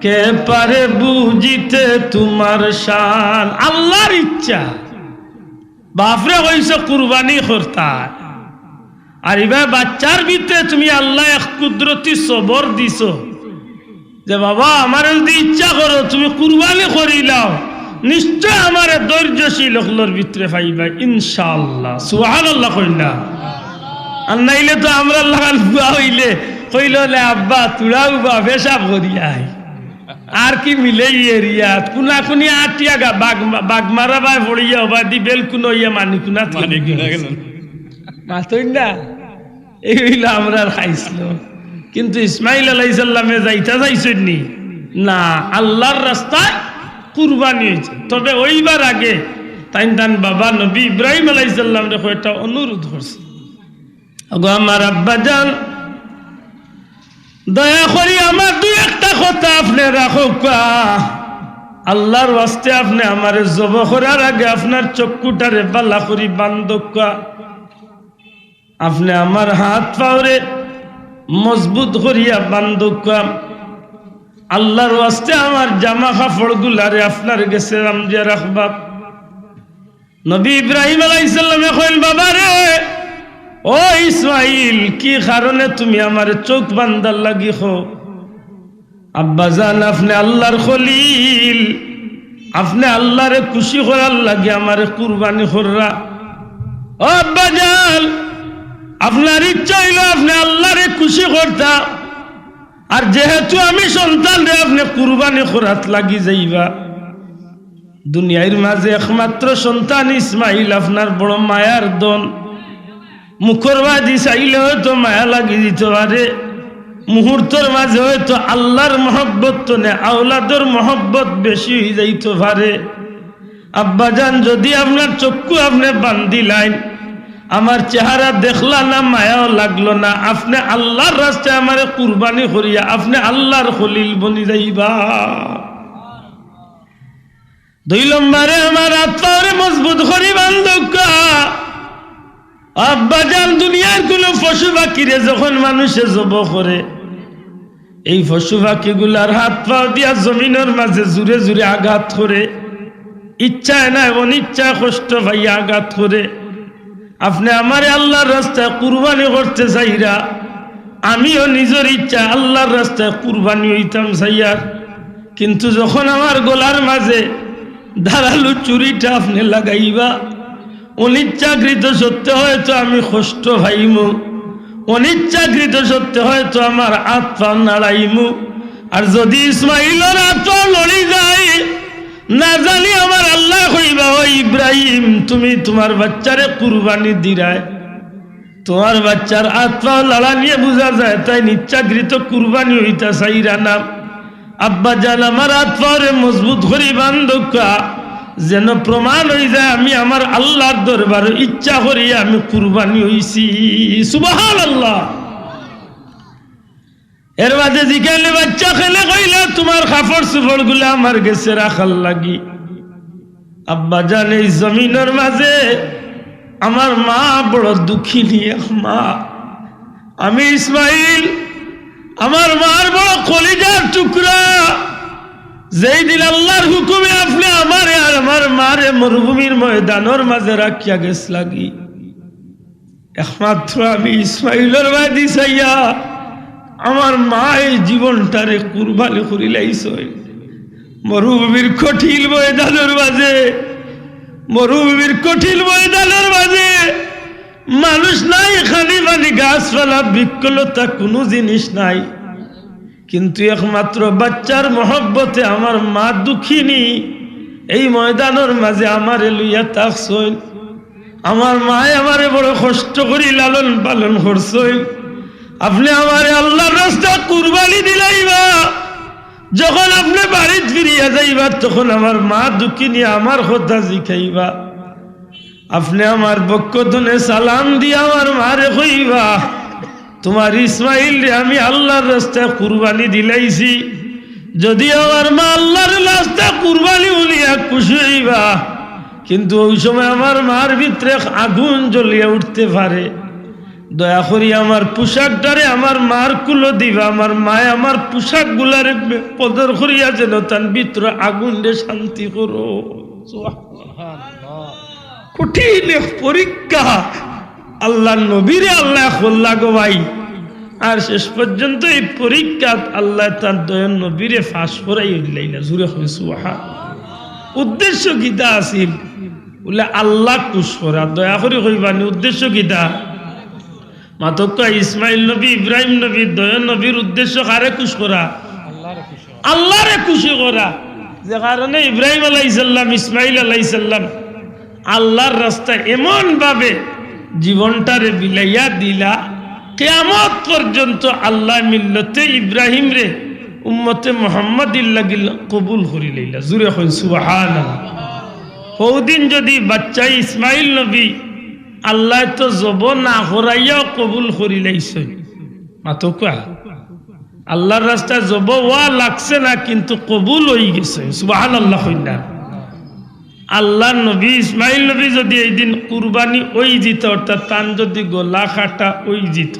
কে পারে বুঝিতে তোমার শান। আল্লাহর ইচ্ছা বাপরে হইছে কুরবানি করতা, আর এবার বাচ্চার ভিতরে তুমি আল্লাহ এক কুদরতি সবর দিছ যে বাবা আমার যদি ইচ্ছা করো তুমি কুরবানি করিলাও, নিশ্চয় আমার ধৈর্যশীল হলোর ভিতরে পাইবা ইনশাআল্লাহ। সুবহানাল্লাহ কইলা। আর নাইলে তো আমরা লাগান বুয়া হইলে কইল আব্বা তুড়াও বা পেশাব করিয়াই আর কি মিলে এরিয়া কুনা কুনি আটিয়া গা বাঘ মারা বাই পড়িয়া বা দি বেল কুনো ইয়া মানি কুনা মাতই না এই হইল আমরা খাইছিল। কিন্তু ইসমাইল আলাইহিস সালামে যাইতা যাইছেন নি না, আল্লাহর রাস্তায় কুরবানি হয়েছে। তবে ওইবার আগে তাই বাবা নবী ইব্রাহিম আলাইহিস সালাম রে একটা অনুরোধ করছে, আগো আমার আব্বা জান দয়া করি আমার দুই একটা কথা আপনি রাখো, আল্লাহর ওয়াস্তে আপনি আমার জব করার আগে আপনার চক্ষুটারে বালা করি বান্ধক, আপনি আমার হাত পাওরে মজবুত করিয়া বান্ধক, আল্লাহর ওয়াস্তে আমার জামা কাপড় গুলারে আপনার গেছে রামজিয়া রাখবা। নবী ইব্রাহিম আলাইহিস সালামে কইল বাবা রে ও ইসমাইল কি কারণে তুমি আমার চোখ বান্দার লাগি হো? আব্বা জান আপনি আল্লাহর খলিল, আপনি আল্লাহরে খুশি করার লাগে আমার কুরবানি কররা। ও আব্বা জান আপনার ইচ্ছা হইল আপনি আল্লাহরে খুশি করতা, আর যেহেতু আমি সন্তান রে আপনি কুরবানি করাত লাগি যাইবা। দুনিয়ার মাঝে একমাত্র সন্তান ইসমাইল আপনার বড় মায়ার দন, মুখর বাদি চাইলে হয়তো মায়া লাগি দিতে পারে, মুহূর্তের মাঝে হয়তো আল্লাহর মহব্বত তো নে আওলাদর মহব্বত বেশি হয়ে যাইতে পারে। আব্বা জান যদি আপনার চক্ষু আপনি বান্দিলাইন, আমার চেহারা দেখলা না মায়াও লাগলো না, আপনি আল্লাহর রাস্তায় আমার কুরবানি করিয়া আপনি আল্লাহর খলিল বনি যাইবা। দুই নম্বরে আমার আত্মারে মজবুত করি বান্ধব, আব্বা জান দুনিয়ার কোন পশু পাখিরে যখন মানুষে জব করে, এই পশু পাখি গুলার হাত পাও দিয়া জমিনের মাঝে জুড়ে জুড়ে আঘাত করে, ইচ্ছায় না অনিচ্ছায় কষ্ট পাইয়া আঘাত করে। আপনি আমারে আল্লাহর রাস্তায় কুরবানি করতে চাইরা, আমিও নিজের ইচ্ছা আল্লাহর রাস্তায় কুরবানি হইতাম চাইয়ার, কিন্তু যখন আমার গলার মাঝে ধারালু চুরিটা আপনি লাগাইবা, অনিচ্ছাকৃত সত্য হয়তো আমি কষ্ট পাইমু, অনিচ্ছাকৃত সত্য হয়তো আমার হাত পা নাড়াইমু। আর যদি ইসমাইলের হাত পা লড়ি যায়, না জানি আমার আল্লাহ কইবা ও ইব্রাহিম তুমি তোমার বাচ্চারে কুরবানি দিরায়, তোমার বাচ্চার হাত পা লড়া নিয়ে বোঝা যায় তাই নিচ্ছাকৃত কুরবানি হইতা চাইরা না। আব্বা জান আমার হাত পারে মজবুত করি বান্ধকা, যেন প্রমাণ হয়ে যায় আমি আমার আল্লাহর দরবারে ইচ্ছা করি আমি কুরবানি হইছি। সুবহানাল্লাহ। এর মাঝে জিজ্ঞাসা বাচ্চা খেলে কইলে তোমার কাপড় চোপড় গুলা আমার গেছে রাখার লাগি। আব্বা জান এই জমিনের মাঝে আমার মা বড় দুঃখিনী মা, আমি ইসমাইল আমার মার বড় কলিজার টুকরা, যেই দিন আল্লাহর হুকুমে আপনি আমারে আর আমার মারে মরুভূমির ময়দানের মাঝে রাখিয়া গেছ লাগি, একমাত্র আমি ইসমাইলের বাদি চাইয়া আমার মা এই জীবনটারে কুরবানি করিলাইছ। মরুভূমির কঠিন ময়দানের মাঝে, মরুভূমির কঠিন ময়দানের মাঝে মানুষ নাই, খালি পানি গাছপালা বৃক্ষলতা কোনো জিনিস নাই, কিন্তু একমাত্র বাচ্চার মহব্বতে আমার মা দুঃখিনী এই ময়দানের মাঝে আমারে লইয়া থাকছই। আমার মায় আমারে বড় কষ্ট করি লালন পালন করছই। আপনি আমারে আল্লাহর রাস্তা কুরবানি দিলাইবা, যখন আপনি বাড়িতে ফিরিয়া যাইবা তখন আমার মা দুঃখিনী আমার কথা জিখাইবা। আপনি আমার পক্ষ থেকে সালাম দিয়া আমার মারে কইবা তোমার ইসমাইল রে আমি আল্লাহর রাস্তায় কুরবানি দিলাইছি, যদি আমার মা আল্লাহর রাস্তায় কুরবানি বলিয়া খুশি হইবা, কিন্তু ওই সময় আমার মার ভিতরে আগুন জ্বলিয়া উঠতে পারে, দয়া করি আমার পোশাকটারে আমার মার কুলো দিবা, আমার মায় আমার পোশাক গুলারে পদর করিয়া যেন তার ভিতরে আগুন রে শান্তি করো। কঠিন পরীক্ষা আল্লাহ নবীরে আল্লাহ খোল্লা গো ভাই, আর শেষ পর্যন্ত এই পরীক্ষা আল্লাহ তার দয়াল নবীরে ফাঁস করাই উঠলাইলা। জুড়ে হয় সুবহান। উদ্দেশ্য গীতা আছিল বলে আল্লাহ খুশ করা, দয়া করে কইবানি উদ্দেশ্য গীতা মাতক্কা ইসমাইল নবী ইব্রাহিম নবী দয়াল নবীর উদ্দেশ্য কারে খুশ করা? আল্লাহরে খুশি করা। যে কারণে ইব্রাহিম আলাইহিস সালাম ইসমাইল আলাইহিস সালাম আল্লাহর রাস্তায় এমন ভাবে জীবনটারে বিলাইয়া দিলা, কিয়ামত পর্যন্ত আল্লাহ মিল্লতে ইব্রাহিম রে উম্মতে মুহাম্মাদির লাগিল কবুল করি লইলা। জুরে কই সুবহানাল্লাহ। ওদিন যদি বাচ্চা ইসমাইল নবী আল্লাহ তো জব না হরাইয়াও কবুল করি লাইছে, মাতকা আল্লাহর রাস্তায় জব ওয়া লাগছে না কিন্তু কবুল হয়ে গেছে। সুবহানাল্লাহ কইনা। আল্লাহ নবী ইসমাইল নবী যদি এই দিন কুরবানি ওই জিত, অর্থাৎ তান যদি গলা খাটা ওই জিত,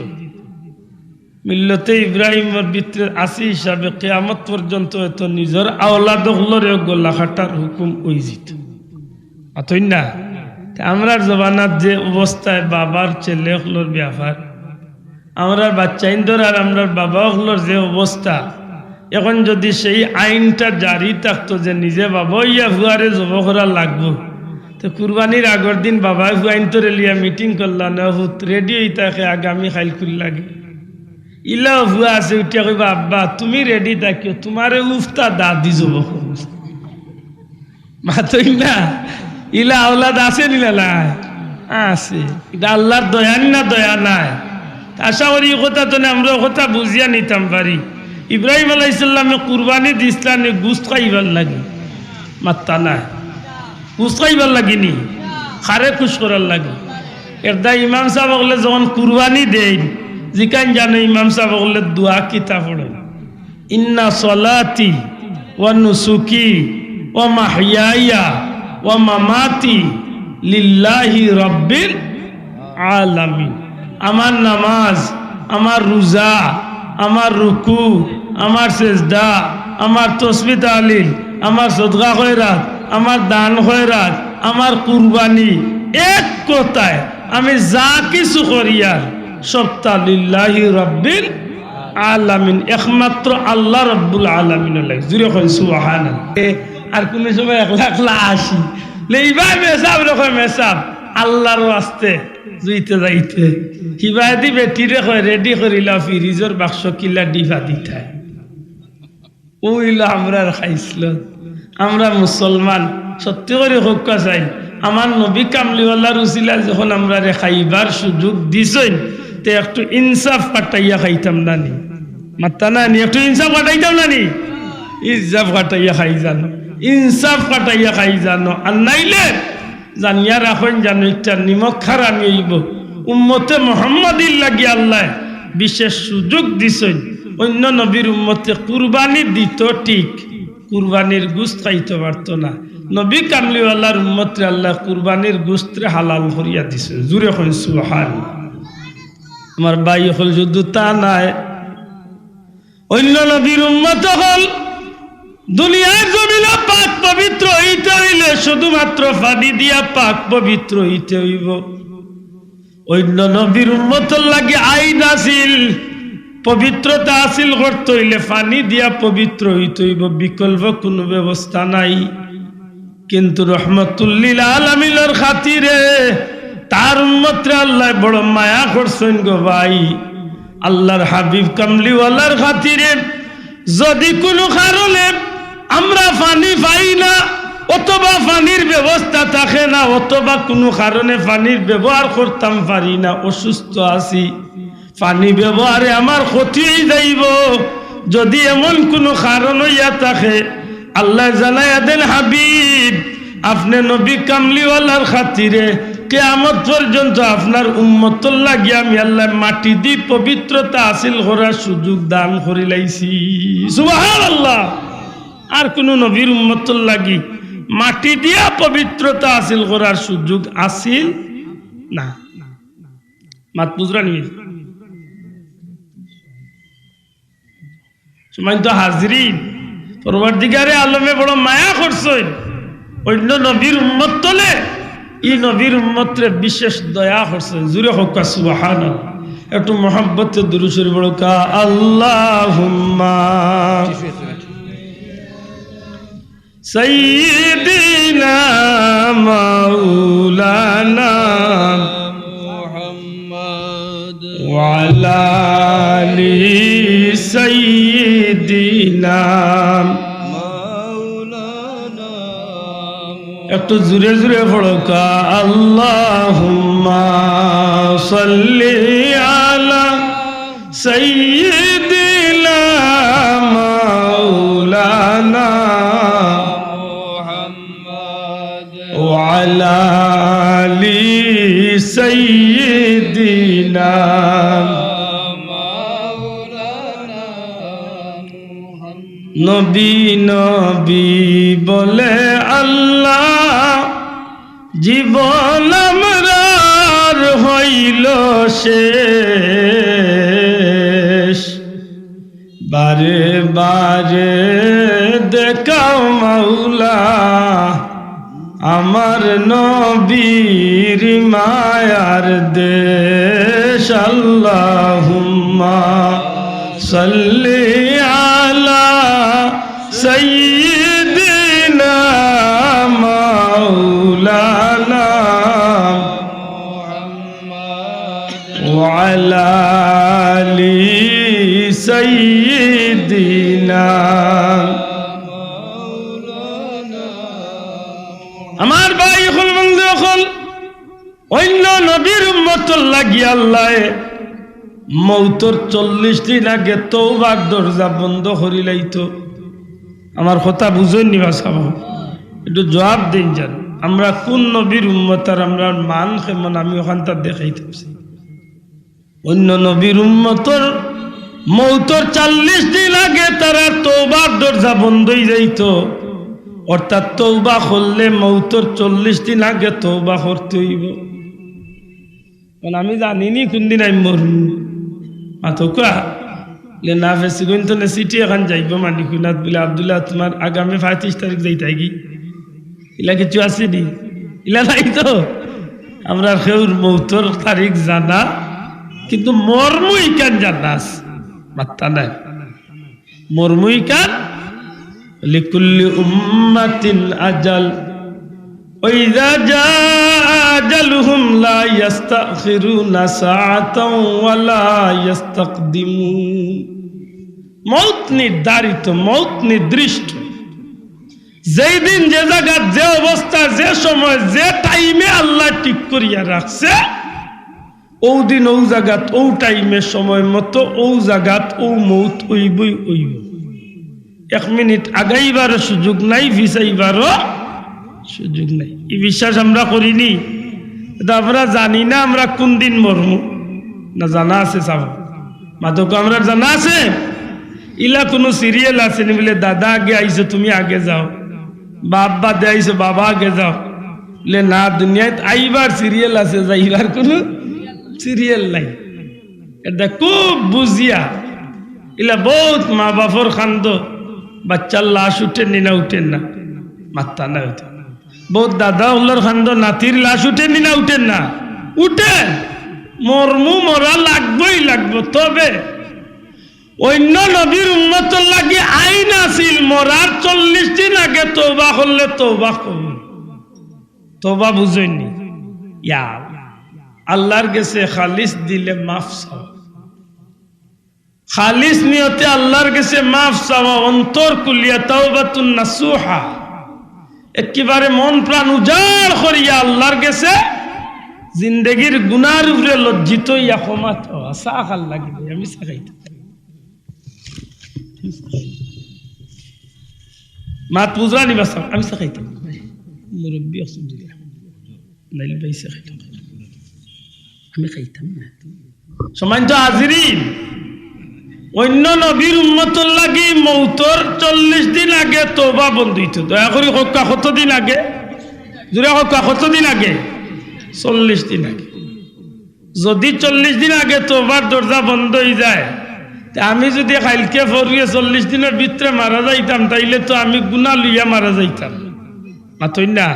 মিল্লতে ইব্রাহিমের ভিতরে আসি হিসাবে কিয়ামত পর্যন্ত এত নিজের আওলাদ হলরে গলা খাটার হুকুম ওই জিত। অতই না আমরার জবানাত যে অবস্থায় বাবার ছেলে হলোর ব্যাপার, আমরার বাচ্চা ইন্দর আর আমরার বাবা হলোর যে অবস্থা, এখন যদি সেই আইনটা জারি থাকতো যে নিজে বাবা ইয়া ভুয়ারে জব করা লাগবো, তো কুরবানির আগের দিন বাবা হুয়াইন তোরে লিয়া মিটিং করলা না হুত রেডি হইতাকে আগামী খাইল খুল লাগে ইলা ভুয়া আছে উঠিয়া কইবা আব্বা তুমি রেডি থাকিও, তোমারে উফতা দাদি জব মাতই না। ইলা আওলাদ আছে নিলা নাই? আছে। এটা আল্লাহর দয়া না দয়া নাই? আশা করি কথা তো আমরা কথা বুঝিয়া নিতাম পারি। ইব্রাহিম আলাইহিস সালামে কুরবানি দিসলানে গুস্ত খাইবার লাগে, মাত্তা নাই গুস্ত খাইবার লাগেনি, খারে খুশ করার লাগে। এটা ইমাম সাহেব বললে যখন কুরবানি দেন জিকান জানো ইমাম সাহেব বললে দোয়া কিতা পড়ে, ইন্না সলাতি ওয়া নুসুকি ওয়া মাহইয়ায়া ওয়া মামাতি লিল্লাহি রাব্বিল আলামিন। আমার নামাজ, আমার রোজা, আমার রুকু, আমার সেজদা, আমার তসবিহ তাহলিল, আমার সদকা খয়রাত, আমার দান খয়রাত, আমার কুরবানি, এক কথায় আমি যা কিছু করি আর সবটা লিল্লাহি রাব্বিল আলামিন, একমাত্র আল্লাহ রাব্বুল আলামিনের লাগে। জুড়ে কই সুবহানাল্লাহ। আর কোন সময় একলা একলা আসি লেইবা মেসাব রকম মেসাব আল্লাহর ওয়াস্তে জুইতে যাইতে হিবাদি বেটিরে কয় রেডি করিলা ফ্রিজের বাক্স কিলা ডিভা দিতাই ওইলা আমরা খাইছিল। আমরা মুসলমান সত্যি করে হক্কা চাই, আমার নবী কামলিওয়ালার উসিলা যখন আমরা রে খাইবার সুযোগ দিছেন তে একটু ইনসাফ পাঠাইয়া খাইতাম নানি, মাত্তা নানি একটু ইনসাফ পাঠাইতাম নানি, ইনসাফ পাঠাইয়া খাই জানো, ইনসাফ পাঠাইয়া খাই জানো। আর নাইলে জানিয়া রাখেন জানো একটা নিমক খারামি হইব। উম্মতে মুহাম্মাদির লাগি আল্লাহ বিশেষ সুযোগ দিছেন, অন্য নবীর উম্মতে কুরবানি দিত ঠিক, কুরবানির গোশত খাইতে পারত না। নবী কামলিওয়ালার উম্মতে আল্লাহ কুরবানির গোশতরে হালাল করিয়া দিছে। জুড়ে কই সুবহানাল্লাহ। আমার ভাই হল শুধু তা নাই, অন্য নবীর উম্মত হল দুনিয়ার জমিনে পাক পবিত্র হইতে হইলে শুধুমাত্র পানি দিয়া পাক পবিত্র হইতে হইব। অন্য নবীর উম্মতের লাগে আইন আসিল, পবিত্রতা আসিল করতে হইলে পানি দিয়া পবিত্র হইতে হইব, বিকল্প কোনো ব্যবস্থা নাই। কিন্তু রহমতুল্লিল আলামিনের খাতিরে তার উম্মতরে আল্লাহ বড় মায়া করছেন গো ভাই। আল্লাহর হাবিব কামলিওয়ালার খাতিরে যদি কোনো কারণে আমরা পানি পাই না, অথবা পানির ব্যবস্থা থাকে না, অথবা কোনো কারণে পানির ব্যবহার করতাম পারি না, অসুস্থ আছি, পানি ব্যবহারে আমার ক্ষতি হয়ে যাইব, যদি এমন কোনো কারণ হইয়া থাকে আল্লাহ জানাইয়া দেন হাবিব আপনি নবী কামলিওয়ালার খাতিরে কিয়ামত পর্যন্ত আপনার উম্মতর লাগি আমি আল্লাহ মাটি দি পবিত্রতা হাসিল করার সুযোগ দান করে লাইছি সুবহানাল্লাহ। আর কোন নবীর উম্মতর লাগি মাটি দিয়া পবিত্রতা হাসিল করার সুযোগ আসিল না। মাত বুঝরানি সময় তো হাজরিন পরবর্তীকারে আলমে বড় মায়া করছেন অন্য নবীর উম্মত তলে এই নবীর উম্মতরে বিশেষ দয়া করছেন। জুরে হোক সুবহানাল্লাহ। একটু মোহাব্বতে দুরূদ শরীফ পড়ো কা আল্লাহুম্মা সাইয়্যিদিনা মাওলানা মুহাম্মদ ওয়া আলা আলি সাইয়্যিদিনা মাওলানা। একটু জোরে জোরে পড়ো কা আল্লাহুম্মা সাল্লি আলা সাইয়্যিদিনা মাওলানা وعلى آل سيدنا مولانا محمد। নবী নবী বলে আল্লাহ জীবন আমরার হইল শেষ, বারে বারে দেখাও মাওলা আমার নবীর মায়ার দেশ। আল্লাহুম্মা সাল্লি আলা সাইয়্যিদিনা মাওলানা ওয়া আলা আলি সাইয়্যিদিনা। আমার ভাই হল বন্ধু হল অন্য নবীর উম্মতর লাগি আল্লাহ মৌতর 40 দিন আগে তওবার দরজা বন্ধ করি লাইতো। আমার কথা বুঝেন নি বাসাব একটু জবাব দিন যান। আমরা কোন নবীর উম্মত আর আমরা মান কেমন আমি ওখানটা দেখাইতেছি। অন্য নবীর উম্মতর মৌতর 40 দিন আগে তারা তওবার দরজা বন্ধ হয়ে যাইতো, অর্থাৎ তওবা করলে মৌতর 40 দিন আগে তওবা করতে হইব। কারণ আমি জানিনি কোন দিন আমি মরম মাথকা লে না ফেসি গুণ তো চিঠি এখন যাইব মানিকুনাথ বলে আব্দুল্লাহ তোমার আগামী 35 তারিখ যাইতাই কি ইলা কিছু আছে নি? ইলা নাই তো। আমরা কেউর মৌতর তারিখ জানা কিন্তু মর্মই কান জানাস মাত্তা নাই। মর্মই কান লিকুল্লি উম্মাতিন আজাল ওয়াইযা জাআ আজালুহুম লা ইস্তাখিরুনা সাআতাও ওয়া লা ইস্তাকদিমুন। মউত নির্ধারিত, মউত নির্দিষ্ট। যেই দিন যে জায়গা যে অবস্থা যে সময় যে টাইমে আল্লাহ ঠিক করিয়া রাখছে ও দিন ও জায়গাত ও টাইমে সময় মতো ও জায়গাত ও মউত হইবই হইব। 1 মিনিট আগাইবারও সুযোগ নাই, ভিসাইবারও সুযোগ নাই। এই বিশ্বাস আমরা করিনি। আমরা জানি না আমরা কোন দিন মরমু না জানা আছে সব মাতক আমরা জানা আছে। ইলা কোনো সিরিয়াল আছে নি বলে দাদা আগে আইছো তুমি আগে যাও, বাবা দে আইছো বাবা আগে যাও বলে না, দুনিয়ায় আইবার সিরিয়াল আছে, যাইবার কোনো সিরিয়াল নাই। এটা খুব বুঝিয়া ইলা বহুত মা বাপর খান্দ বাচ্চার লাশ উঠেন নি না উঠেন না মাত্তা না উঠে। বহুত দাদা উল্লার খান্দ নাতির লাশ উঠেন নি না উঠেন না উঠেন। মরমু মরা লাগবই লাগবো। তবে অন্য নবীর উম্মতর লাগি আইন আছিল মরার 40 দিন আগে তওবা করলে তওবা কবুল। তওবা বুঝেননি ইয়া আল্লাহর কাছে খালিস দিলে মাফ চাওয়া, খালিস নিয়তে আল্লাহর কাছে মাফ চাওয়া, অন্তর কুলিয়া তাওবাতুন নাসুহা, একেবারে মন প্রাণ উজাড় করিয়া আল্লাহর কাছে জিন্দেগির গুনার উপরে লজ্জিত ইয়া ক্ষমা চাওয়া। চা খাল লাগবে আমি চা খাইতে মাত বুঝরা নিবা আমি চা খাইতাম মুরব্বী অসুবিধা নাইলে বাইসে খাইতাম, আমি খাইতাম না। সম্মানিত হাজিরিন, অন্য নবীর উম্মতর লাগি মৌতর 40 দিন আগে তওবা বন্ধ হইতো। দয়া করে হক্কা কতদিন আগে? জুড়ে হক্কা কতদিন আগে? 40 দিন আগে। যদি 40 দিন আগে তওবার দরজা বন্ধ হয়ে যায়, আমি যদি কালকে ফরিয়ে 40 দিনের ভিতরে মারা যাইতাম, তাইলে তো আমি গুনাহ লইয়া মারা যাইতাম। মাতই না,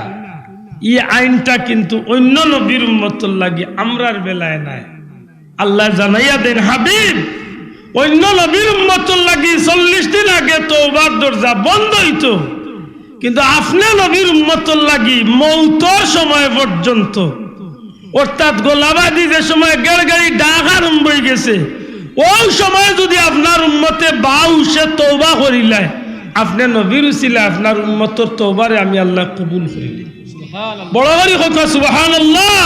এই আইনটা কিন্তু অন্য নবীর উম্মতর লাগি আমরার বেলায় নাই। আল্লাহ জানাইয়া দেন, হাবিব অন্য নবীর উম্মতর লাগি 40 দিন আগে তওবার দরজা বন্ধ হইতো, কিন্তু আপনি নবীর উম্মতর লাগি মৌতর সময় পর্যন্ত, অর্থাৎ গোলাবাদি যে সময় গাড়ি ডাক আরম্ভ হয়ে গেছে, ওই সময় যদি আপনার উম্মতে বাউসে তওবা করিলায়, আপনি নবীর উসিলা আপনার উম্মতর তওবারে আমি আল্লাহ কবুল করিলি। বড় বড় কথা সুবহানাল্লাহ।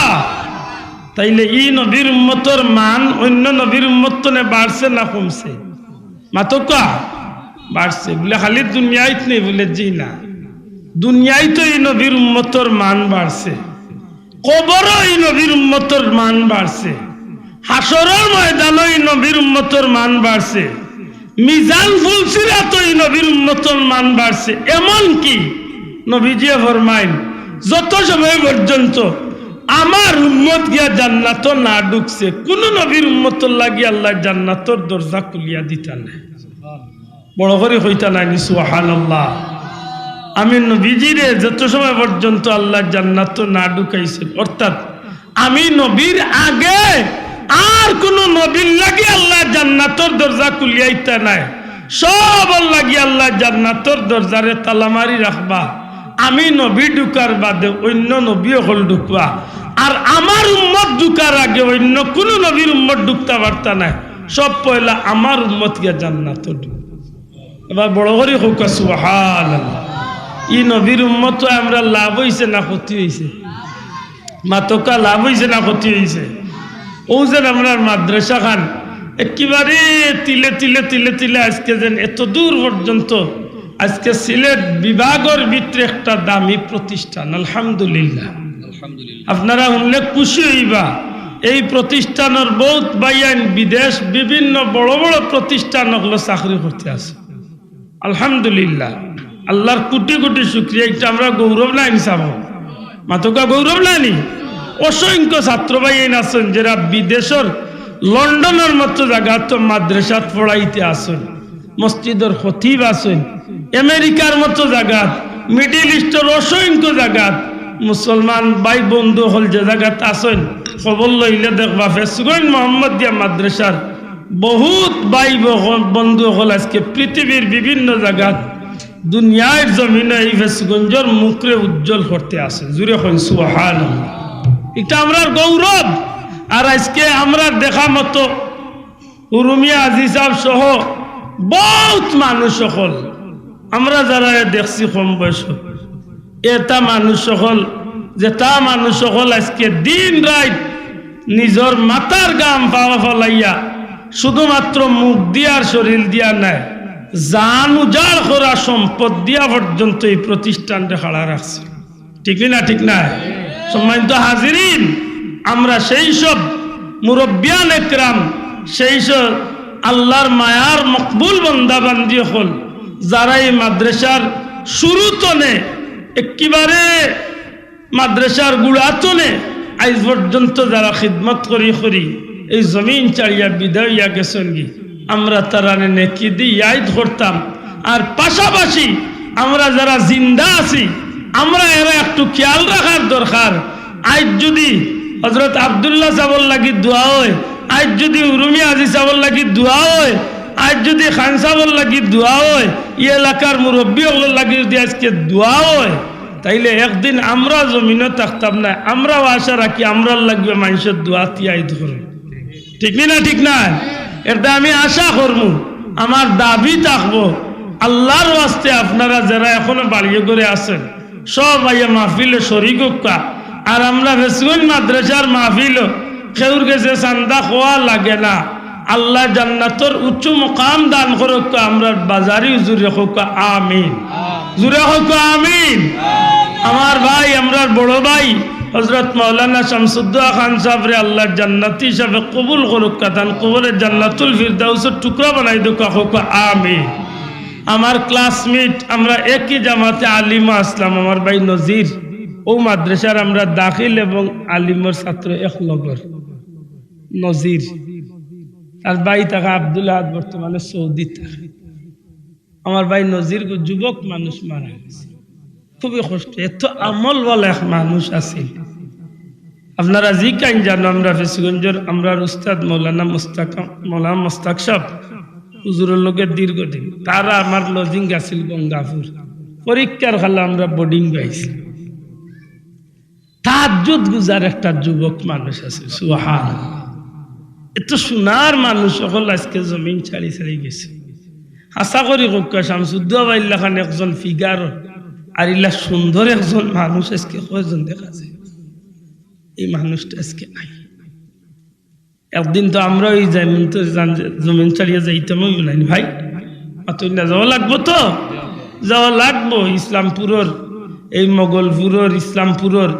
তাইলে এই নবীর উম্মতর মান অন্য নবীর উম্মত নে বাড়ছে না কমছে? মাতকা বাড়ছে বলে খালি দুনিয়ায় নেই বলে জি না, দুনিয়ায় তো এই নবীর উম্মতর মান বাড়ছে, কবরও এই নবীর উম্মতর মান বাড়ছে, হাসরের ময়দানে এই নবীর উম্মতর মান বাড়ছে, মিজান ফুলসিরাতে এই নবীর উম্মতর মান বাড়ছে। এমন কি নবীজি ফরমাইন, যত সময় পর্যন্ত আমার উম্মত গিয়া জান্নাত না ঢুকছে, কোন নবীর উম্মতর লাগি আল্লাহ জান্নাতর দরজা খুলিয়া দিতা না। বড় করে হইতা নাই সুবহানাল্লাহ। আমি নবীজিরে যত সময় পর্যন্ত আল্লাহ জান্নাত না ঢুকাইছেন, অর্থাৎ আমি নবীর আগে আর কোন নবীর লাগি আল্লাহ জান্নাতর দরজা খুলিয়াইতা নাই, সব লাগি আল্লাহ জান্নাতর দরজারে তালা মারি রাখবা। আমি নবী ঢুকার বাদে অন্য নবী হল ঢুকবা, আর আমার উম্মত ঢুকার আগে অন্য কোন নবীর উম্মত ঢুকতে পারতা না। সব পয়লা আমার উম্মত গিয়া জান্নাত ঢুক। এবার বড় করে হোক সুবহানাল্লাহ। ই নবীর উম্মত আমরা লাভ হইছে না ক্ষতি হইছে? মাতকা লাভ হইছে না ক্ষতি হইছে? ও যেন আমরা মাদ্রাসা খান একেবারে তিলে তিলে তিলে তিলে আজকে যেন এত দূর পর্যন্ত, আজকে সিলেট বিভাগের ভিতরে একটা দামি প্রতিষ্ঠান। আলহামদুলিল্লাহ, আপনারা উল্লেখ খুশি হইবা, এই প্রতিষ্ঠানের বহুত বাইয়ান বিদেশ বিভিন্ন বড় বড় প্রতিষ্ঠান ওগুলো চাকরি করতে আছে। আলহামদুলিল্লাহ, আল্লাহর কোটি কোটি শুকরিয়া। এটা আমরা গৌরব নাই চাব, মাতকা গৌরব নাইনি। অসংখ্য ছাত্র বাইন আছেন যারা বিদেশের লন্ডনের মতো জায়গা তো মাদ্রাসাত পড়াইতে আসেন, মসজিদের খতিব আছেন, আমেরিকার মতো জায়গা, মিডিল ইস্টের অসংখ্য জায়গা মুসলমান ভাই বন্ধু হল যে জায়গাত আছেন, খবর লইলে দেখবা ফেসগুন মোহাম্মদ দিয়া মাদ্রাসার বহুত ভাই বন্ধু হল আজকে পৃথিবীর বিভিন্ন জায়গা দুনিয়ার জমিনে এই ফেসগঞ্জের মুখরে উজ্জ্বল করতে আসে। জুড়ে হন সুবহানাল্লাহ। এটা আমরার গৌরব। আর আজকে আমরা দেখা মতো উরুমিয়া আজিজ সাহেব সহ বহুত মানুষ সকল আমরা যারা দেখছি কম বয়স, এটা মানুষ সকল যেটা মানুষ সকল আজকে দিন রাত নিজের মাথার গাম পাওয়া ফলাইয়া শুধুমাত্র মুখ দিয়ার শরীর দিয়া নাই, জান উজাড় করা সম্পদ দিয়া পর্যন্ত এই প্রতিষ্ঠানটা খাড়া রাখছে। ঠিক না? ঠিক না? সম্মানিত হাজিরিন, আমরা সেই সব মুরব্বিয়ান একরাম, সেই সব আল্লাহর মায়ার মকবুল বান্দা বান্দি হল যারা এই মাদ্রাসার শুরুতনে একেবারে মাদ্রাসার গুড়াতনে আজ পর্যন্ত যারা খিদমত করি করি এই জমিন ছাড়িয়া বিদায় হইয়া গেছেন গি, আমরা তারা নেকি দিয়ে ইয়াদ করতাম। আর পাশাপাশি আমরা যারা জিন্দা আছি আমরা এরা একটু খেয়াল রাখার দরকার। আজ যদি হযরত আব্দুল্লাহ সাহেবের লাগি দোয়া হয়, আজ যদি উরুমিয়া আজি সাহেবের লাগি দোয়া হয়, আজ যদি খান সাহেবের লাগি দোয়া হয়, এই এলাকার মুরব্বী ওগুলোর লাগি যদি আজকে দোয়া হয়, তাইলে একদিন আমরা জমিনে থাকতাম না। আমরাও আশা রাখি আমরা লাগবে মানুষের দোয়া তিয়াই ধরুন। ঠিক না? ঠিক না? এটা আমি আশা করবো, আমার দাবি থাকবো আল্লাহর ওয়াস্তে আপনারা যারা এখনো বাড়িয়ে করে আছেন সব আইয়া মাহফিলে শরীক হোকা। আর আমরা ফেসগুন মাদ্রাসার মাহফিল খেউর গেছে চান্দা খোয়া লাগে না, আল্লাহ জান্নাতর উচ্চ মুকাম দান করুক। আমরা বাজারি জুড়ে হোক আমিন, জুড়ে হোক আমিন। আমার ভাই, আমরা বড় ভাই হযরত মাওলানা শামসুদ্দোহা খান সাহেবরে আল্লাহ জান্নাতি হিসাবে কবুল করুক, কাতান কবরের জান্নাতুল ফিরদাউসের টুকরা বানাই দুক, আমিন। আমার ক্লাসমেট, আমরা একই জামাতে আলিমা আসলাম, আমার ভাই নজির, ও মাদ্রাসার আমরা দাখিল এবং আলিমের ছাত্র এক লগর নজির। আর ভাই থাকা আব্দুল আহাদ বর্তমানে সৌদি থাকে। আমার ভাই নজির যুবক মানুষ মারা গেছে, খুবই কষ্ট। এত আমল বলে এক মানুষ আছে। আপনারা জি কাইন জানো, আমরা ফেসগঞ্জের আমরা উস্তাদ মৌলানা মোস্তাক সাহেব হুজুরের লোকের দীর্ঘদিন, তারা আমার লজিং আছিল গঙ্গাপুর। পরীক্ষার খালা আমরা বোর্ডিং পাইছি। তাহাজ্জুদ গুজার একটা যুবক মানুষ আছে, সুবহানাল্লাহ। এত সোনার মানুষ সকল আজকে জমিন ছাড়ি ছাড়ি গেছে। আশা করি শামসুদ্দোহা বাইল্লা খান একজন ফিগার, আর ইলা সুন্দর একজন মানুষ আজকে কয়জন দেখা যায়? এই মানুষটা আজকে নাই। একদিন তো আমরা ওই জমিন ছাড়িয়ে যাইতাম নাই ভাই, না যাওয়া লাগবো, তো যাওয়া লাগবো। ইসলামপুরের এই মোগলপুরের ইসলামপুরের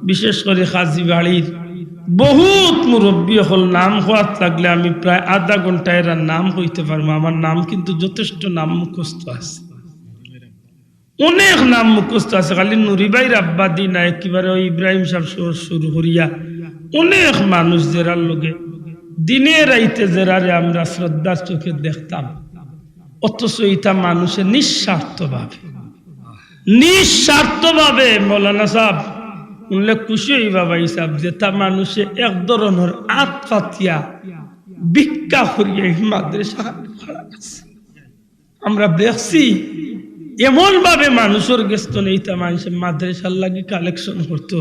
বিশেষ করে কাজী বাড়ির বহুত মুরব্বী হল নাম হওয়ার লাগলে আমি প্রায় আধা ঘন্টা এরা নাম কইতে পারবো। আমার নাম কিন্তু যথেষ্ট নাম মুখস্থ আছে, অনেক নাম মুখস্থ আছে। খালি নুরিবাইর আব্বা দি না, একেবারে ওই ইব্রাহিম সাহেব শুরু করিয়া অনেক মানুষ যারার লোকে দিনে রাইতে যারারে আমরা শ্রদ্ধার চোখে দেখতাম, অথচ এটা মানুষের নিঃস্বার্থভাবে মৌলানা সাহেব উল্লেখ খুশি হই বাবা হিসাব যে তা মানুষে এক ধরনের আত্মাতিয়া ভিক্ষা করিয়া মাদ্রাসা আমরা দেখছি। এমন ভাবে মানুষের গেস্ত নেইতা মানুষের মাদ্রাসার লাগে কালেকশন করতো,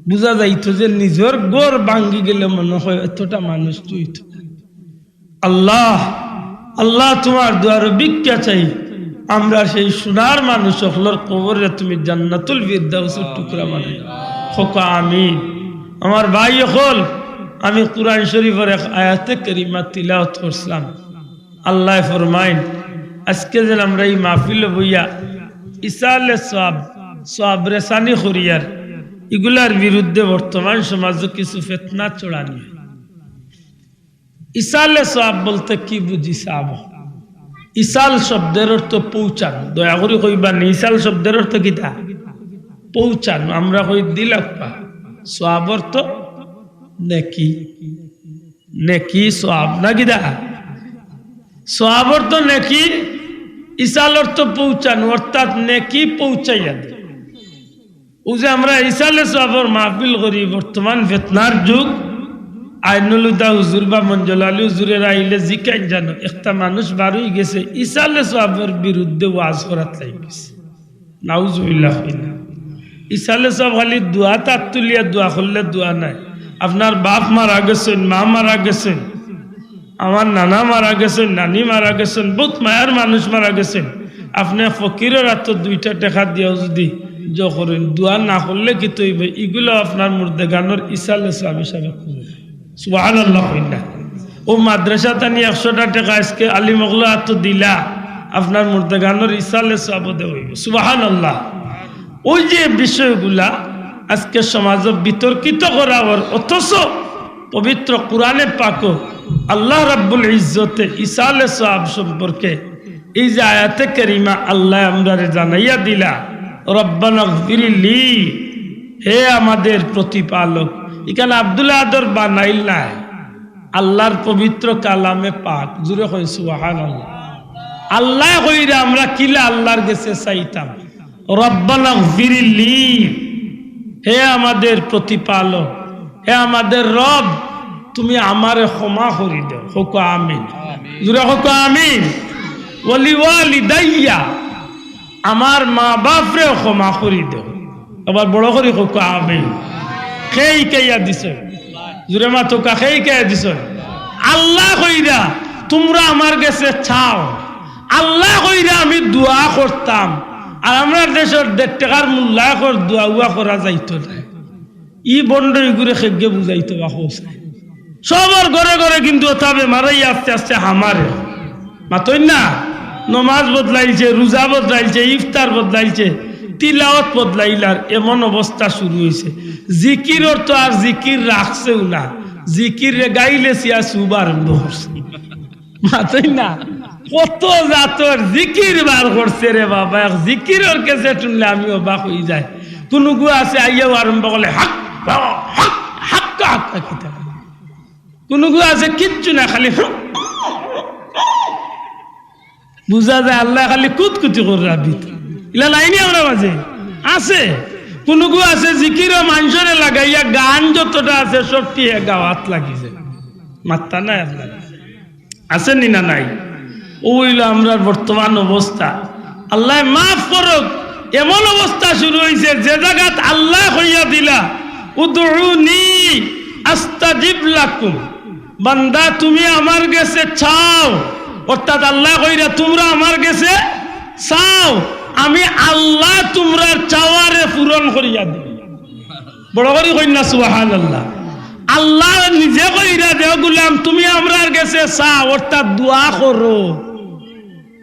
বুঝা যাইতো যে নিজের গোর ভাঙ্গি গেলে মনে হয় এতটা মানুষ তুইত। আল্লাহ আল্লাহ তোমার দুয়ারে ভিক্ষা চাই, আমরা সেই সোনার মানুষ হলর কবরে তুমি জান্নাতুল ফিরদাউসের টুকরা বানাই হোক, আমিন। আমার ভাই হল, আমি কুরআন শরীফের এক আয়াতে কারিমা তিলাওয়াত করছিলাম। আল্লাহ ফরমাইন, আজকে যেন আমরা এই মাহফিলে বইয়া ইসালে সওয়াব রেসানি করিয়ার এগুলার বিরুদ্ধে বর্তমান সমাজে কিছু ফিতনা ছড়ানি। ইসালে সওয়াব বলতে কি বুঝি সাব? ইসাল শব্দের অর্থ পৌঁছানো, দয়া করে কইবা নি। ইসাল শব্দের অর্থ কিতা? পৌঁছানো। আমরা কই দিলাপ্পা। সওয়াব অর্থ নেকি, নেকি সওয়াব না কিতা? সওয়াব অর্থ নেকি, ইসাল অর্থ পৌঁছানো, অর্থাৎ নেকি পৌঁছাইয়া দেয়। ও যে আমরা ইসালে সওয়াবের মাহফিল করি, বর্তমান ফিতনার যুগ। আইনুল হুদা হুজুর বা মঞ্জুল আলী হুজুরের আইলে জিকাই জানো, একটা মানুষ বারোই গেছে ইসালে সওয়াবের বিরুদ্ধে ওয়াজ করার লাই গেছে। নাউজুবিল্লাহ। ইসালে সওয়াব খালি দোয়া তার তুলিয়া দোয়া করলে দোয়া নাই। আপনার বাপ মারা গেছেন, মা মারা গেছেন, আমার নানা মারা গেছেন, নানি মারা গেছেন, বহুত মায়ের মানুষ মারা গেছেন। আপনি ফকিরের হাত দুইটা টাকা দিয়েও যদি করেন, দোয়া না করলে কি তৈবে? এগুলো আপনার মুর্দে গানোর ইসালে সওয়াব হিসাবে সুবহানাল্লাহ। ও মাদ্রাসা তানি 100টা টাকা আজকে আলিমগুলো হাত দিলা, আপনার মুর্দে গানোর ইসালে সওয়াব দেওয়া হইবে। সুবহানাল্লাহ। ওই যে বিষয়গুলা আজকে সমাজে বিতর্কিত করা, অথচ পবিত্র কোরআনে পাক আল্লাহ রাব্বুল ইজ্জতে ইসালে সওয়াব সম্পর্কে এই যে আয়াতে কারিমা আল্লাহ আমরারে জানাইয়া দিলা, রব্বানা গফিরলি, হে আমাদের প্রতিপালক। এখানে আব্দুল আদর বানাইল নাই, আল্লাহর পবিত্র কালামে পাক। জুড়ে কই সুবহানাল্লাহ। আল্লাহ কইরা আমরা কিলা আল্লাহর কাছে চাইতাম, রব্বানা গফিরলি, হে আমাদের প্রতিপালক, হে আমাদের রব, তুমি আমারে ক্ষমা করি দাও। হোক আমিন। জুড়ে হোক আমিন। ওয়ালি ওয়ালিদাইয়া, আমার মা বাপরে ক্ষমা করি দাও। আবার বড় করি হোক আমিন। খেই কেয়া দিছ, জুড়ে মা তোকা খেই কেয়া দিছ। আল্লাহ কইরা তোমরা আমার কাছে চাও, আল্লাহ কইরা আমি দোয়া করতাম। আর আমরা দেশের 1.5 টাকার মূল্যায় কর দোয়া উয়া করা যাইতো না। ই বন্ড ঘুরে খেগে বুঝাইতো বা হোসাই সবার ঘরে ঘরে কিন্তু তবে মারাই আস্তে আস্তে হামারে মাতই না। নমাজ বদলাইছে, রোজা বদলাইছে, ইফতার বদলাইছে, তিলাওয়াত বদলাইলার এমন অবস্থা শুরু হয়েছে। জিকিরর তো আর জিকির রাখছেও না, জিকির রে গাইলে সিয়া সুবা আরম্ভ করছে। মাতই না কত জাতর জিকির বার করছে রে বাবা। জিকিরর কাছে শুনলে আমি অবাক হয়ে যাই। কোন গু আছে আইয়াও আরম্ভ করলে হাক্কা হাক্কা হাক্কা কিতা, কোন গু আছে কিচ্ছু না, খালি বুঝা যায় আল্লাহ খালি কুতকুতি করে রাখবি। ইলা লাইনি আমরা মাঝে আছে। কোন গু আছে জিকিরও মানুষরে লাগাইয়া গান যতটা আছে সবটি গাওয়াত লাগিছে, মাত্তা নাই আপনার আছেন না নাই। ওইল আমরা বর্তমান অবস্থা। আল্লাহ মাফ করুক, এমন অবস্থা শুরু হয়েছে যে জায়গাত আল্লাহ হইয়া দিলা উদউনি আস্তাজিব লাকুম, বান্দা তুমি আমার কাছে চাও, অর্থাৎ আল্লাহ কইরা তোমরা আমার কাছে চাও, আমি আল্লাহ তোমরা চাওয়ারে পূরণ করিয়া দিই। বড় করি কই না সুবহানাল্লাহ। আল্লাহ নিজে কইরা দেও গুলাম তুমি আমরার কাছে চাও, অর্থাৎ দোয়া করো।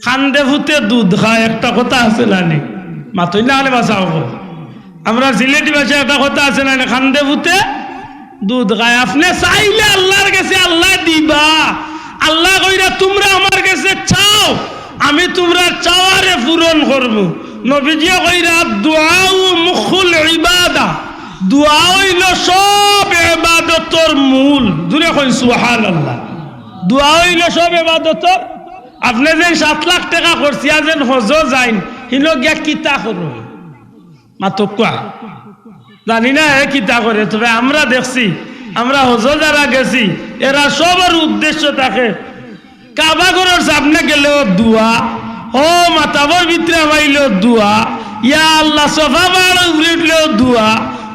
খান্দে ফুতে দুধ খায় একটা কথা আছে না নি, মাতই না হলে বাঁচাও। আমরা সিলেটি ভাষায় একটা কথা আছে না, খান্দে ফুতে দুধ খায়। আপনি চাইলে আল্লাহর কাছে আল্লাহ দিবা। আল্লাহ কইরা তোমরা আমার কাছে চাও, আমি তোমরা চাওয়ারে পূরণ করব। নবীজি কইরা দুআউ মুখুল ইবাদা, দোয়া হইল সব ইবাদতের মূল। দূরে কই সুবহানাল্লাহ। দোয়া হইল সব ইবাদতের। আপনি যেন 7 লাখ টাকা খরচিয়া যেন হজ যাইন, হিনো গিয়া কিতা করো মাতকুয়া জানি না এ কিতা করে। তবে আমরা দেখছি, আমরা হজ যারা গেছি এরা সবার উদ্দেশ্য থাকে কাবা ঘরের সামনে গেলেও দোয়া, ও মাতাবর ভিতরে আমাইলেও দোয়া, ইয়া আল্লাহ সোফা বাড়ি উঠলেও দোয়া,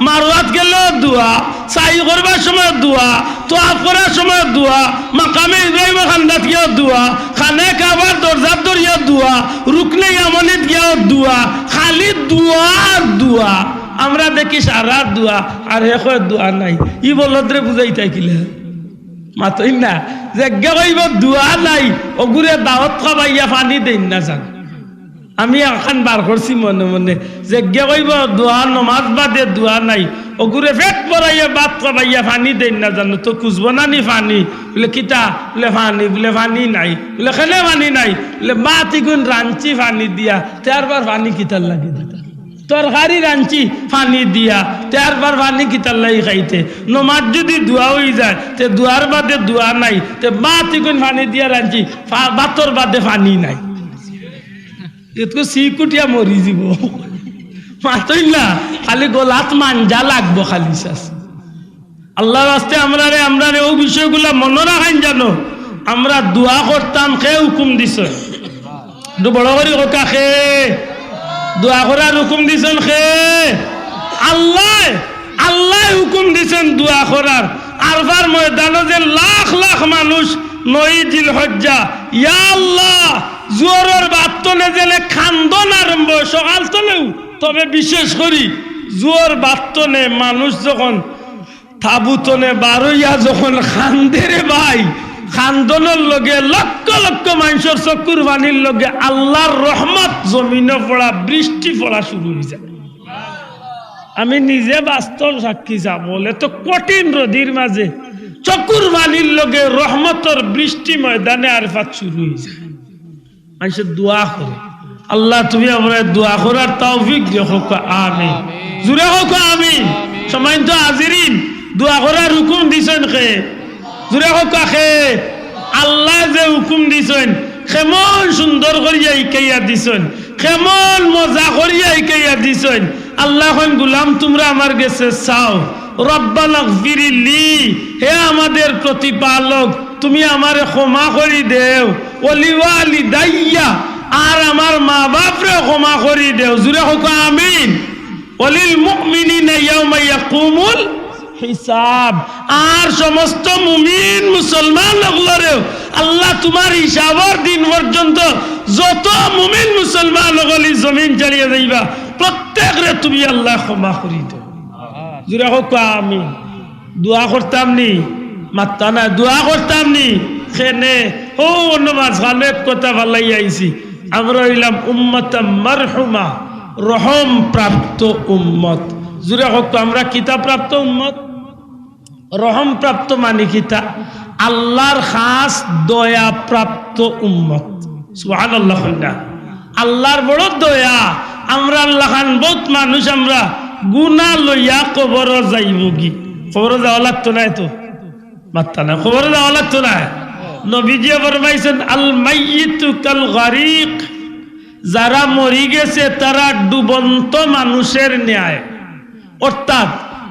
মারওয়াত গেলেও দোয়া, সাই করবার সময় দোয়া, তোয়াফ করার সময় দোয়া, মাকামে ইব্রাহিম খান্দাত গিয়েও দোয়া, খানে কাবার দরজাত ধরিয়া দোয়া, রুকনে ইয়ামানিত গিয়েও দোয়া, খালি দোয়া আর দোয়া। আমরা দেখি সারা দোয়া আর এক দোয়া নাই। ই বলদ্রে বুঝাই থাকিলে মাতই না যে কইব দোয়া নাই, ওগুরে দাওয়াত খাবাইয়া পানি দেন না যান। আমি এখন বার করছি মনে মনে যে কইব দোয়া নমাজ বাদে দোয়া নাই, ওগুরে পেট পরাইয়া বাদ খাবাইয়া পানি দেন না জানো তো খুঁজব না নি পানি। বলে কিতা? বলে পানি। বলে পানি নাই। বলে খেলে পানি নাই। বলে মা তিগুন রাঞ্চি পানি দিয়া, 4 বার পানি কিতার লাগে দিতা, তরকারি রাঞ্চি পানি দিয়া, 4 বার পানি কিতার লাগি খাইতে। নমাজ যদি দোয়া হয়ে যায় তে দোয়ার বাদে দোয়া নাই, তে মা তিগুন পানি দিয়া রাঞ্চি, বাতর বাদে পানি নাই। এতকো সিকুটিয়া মরি যাব মাতই না, খালি গোলাত মাঞ্জা লাগবো খালি শাস। আল্লাহর রাস্তে আমরা ও বিষয়গুলা মনে রাখেন জানো। আমরা দোয়া করতাম, খে হুকুম দিছ বড় করি কথা, খে দোয়া করার হুকুম দিছেন খে আল্লাহ। আল্লাহ হুকুম দিছেন দোয়া করার। আরফার ময়দানে যে লাখ লাখ মানুষ 9 জিলহজ্জা ইয়া আল্লাহ জোরের বাতনে জেলে খান্দন আরম্ভ সকাল তলেও। তবে বিশেষ করি জোর বাতনে মানুষ যখন তাবুতনে বারইয়া যখন খান্দেরে ভাই, খান্দনের লগে লক্ষ লক্ষ মানুষের চকুর পানির লগে আল্লাহর রহমত জমিনে পড়া, বৃষ্টি পড়া শুরু হয়ে যায়। আমি নিজে বাস্তব সাক্ষী যা বলে তো কঠিন রোদির মাঝে চকুর পানির লগে রহমতের বৃষ্টি ময়দানে আরফাত শুরু হয়ে যায়। মানুষের দোয়া করে আল্লাহ তুমি আমরা দোয়া করার তৌফিক দিও। আমিন, জুড়ে হোক আমিন। সময় তো হাজিরিন, দোয়া করার হুকুম দিছেন খে, জুড়ে হোক খে। আল্লাহ যে হুকুম দিছেন কেমন সুন্দর করিয়া ইকাইয়া দিছেন, কেমন মজা করিয়া ইকাইয়া দিছেন। আল্লাহ গুলাম তোমরা আমার কাছে চাও, রব্বানা গফিরলি, হে আমাদের প্রতিপালক তুমি আমারে ক্ষমা করি দেও, ওয়ালিওয়ালিদাইয়া, আর আমার মা বাপরে ক্ষমা করি দেও। জুড়ে হোক আমিন। ওয়ালিল মুমিনিনা ইয়াউমা ইয়াকুমুল হিসাব, আর সমস্ত মুমিন মুসলমান লোকগুলোরেও আল্লাহ তোমার হিসাবের দিন পর্যন্ত যত মুমিন মুসলমান লোকলি জমিন চালিয়ে যাইবা প্রত্যেকরে তুমি আল্লাহ ক্ষমা করি দেও। জুড়ে হোক আমিন। দোয়া করতাম নি মাত্তা না, দোয়া করতাম নি খেনে ও অন্য মাঝখানে এক কথা ভালাই আইছি। আমরা হইলাম উম্মাতাম মারহুমা, রহম প্রাপ্ত উম্মত। জুড়ে হোক তো আমরা কিতাব প্রাপ্ত উম্মত, রহম প্রাপ্ত মানে কিতা আল্লাহর খাস দয়া প্রাপ্ত উম্মত। সুবহানাল্লাহ। আল্লাহর বড় দয়া। আমরা আল্লাহ খান বহুত মানুষ আমরা গুনাহ লইয়া কবর যাইব কি, কবর যাওয়া লাগতো না, তো মাত্তা না, কবর যাওয়া লাগতো না। নবীজি ফরমাইছেন আল মাইয়িতু কাল গারিক, যারা মরি গেছে তারা ডুবন্ত মানুষের ন্যায়। অর্থাৎ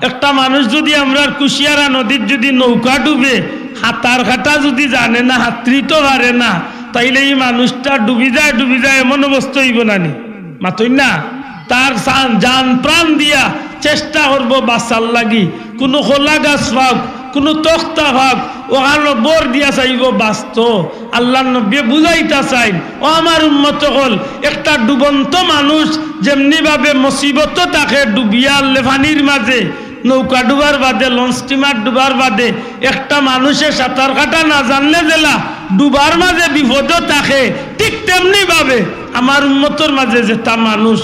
একটা মানুষ যদি আমরা কুশিয়ারা নদীর যদি নৌকা ডুবে হাতার ঘাটা যদি জানে না, হাতড়িতে পারে না, তাইলে এই মানুষটা ডুবি যায় এমন অবস্থা হইব না নি, মাতই না। তার জান প্রাণ দিয়া চেষ্টা করবো বাঁচার লাগি, কোনো খোলা গাছ ভাগ, কোনো তক্তা ভাগ, ওখানে বোর দিয়া চাইব বাঁচত। আল্লাহ নবী বুঝাইতা চাইন, ও আমার উম্মত হল, একটা ডুবন্ত মানুষ যেমনি ভাবে মুসিবত তাকে ডুবিয়া পানির মাঝে, নৌকা ডুবার বাদে, লঞ্চ স্টিমার ডুবার বাদে একটা মানুষের সাঁতার কাটা না জানলে জেলা ডুবার মাঝে বিপদ থাকে, ঠিক তেমনি ভাবে আমার উম্মতর মাঝে যেটা মানুষ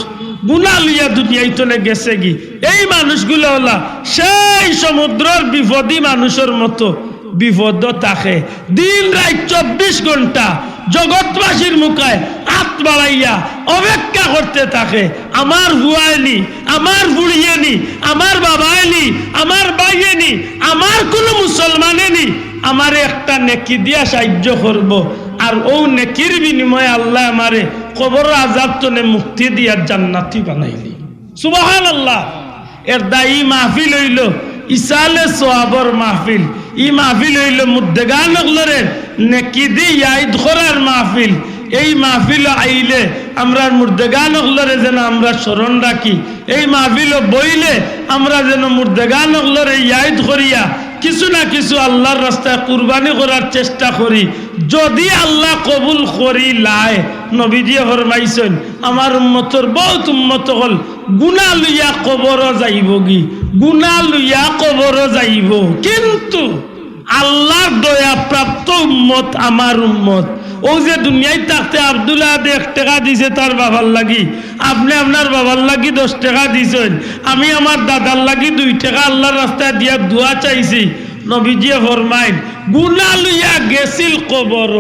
গুনাহ লইয়া দুনিয়ায় চলে গেছে কি, এই মানুষগুলো হলা সেই সমুদ্রের বিপদী মানুষের মতো বিপদ থাকে। দিন রাত 24 ঘন্টা জগৎবাসীর মুখায় হাত বাড়াইয়া অপেক্ষা করতে থাকে, আমার হুয়ায়নি, আমার বুড়িয়েনি, আমার বাবায়নি, আমার ভাইয়েনি, আমার কোনো মুসলমানেনি আমারে একটা নেকি দিয়া সাহায্য করব, আর ও নেকির বিনিময়ে আল্লাহ আমারে কবর আযাব তনে মুক্তি দিয়া জান্নাতি বানাইলি। সুবহানাল্লাহ। এর দায়ী মাহফিল হইল ইসালে সোয়াবর মাহফিল। ই মাহফিল হইল মুদ্দেগান হলরে নেকি দি ইয়াদ করার মাহফিল। এই মাহফিল আইলে আমরা মুর্দেগান হলরে যেন আমরা স্মরণ রাখি, এই মাহফিল বইলে আমরা যেন মুর্দেগান হলরে ইয়াদ করিয়া কিছু না কিছু আল্লাহর রাস্তায় কুরবানি করার চেষ্টা করি। যদি আল্লাহ কবুল করি লাই, নবীজি ফরমাইছেন আমার উম্মতর বহুত উম্মত হল গুনাহ লইয়া কবর যাইব গি, গুনাহ লইয়া কবর যাইব, কিন্তু আল্লাহর দয়া প্রাপ্ত উম্মত আমার উম্মত। ও যে দুনিয়ায় থাকতে আব্দুল্লাহ 1 টাকা দিছে তার বাবার লাগি, আপনি আপনার বাবার লাগি 10 টাকা দিছেন, আমি আমার দাদার লাগি 2 টাকা আল্লাহর রাস্তায় দিয়া দোয়া চাইছি। নবীজি ফরমাইন গুনাহ লইয়া গেছিল কবর,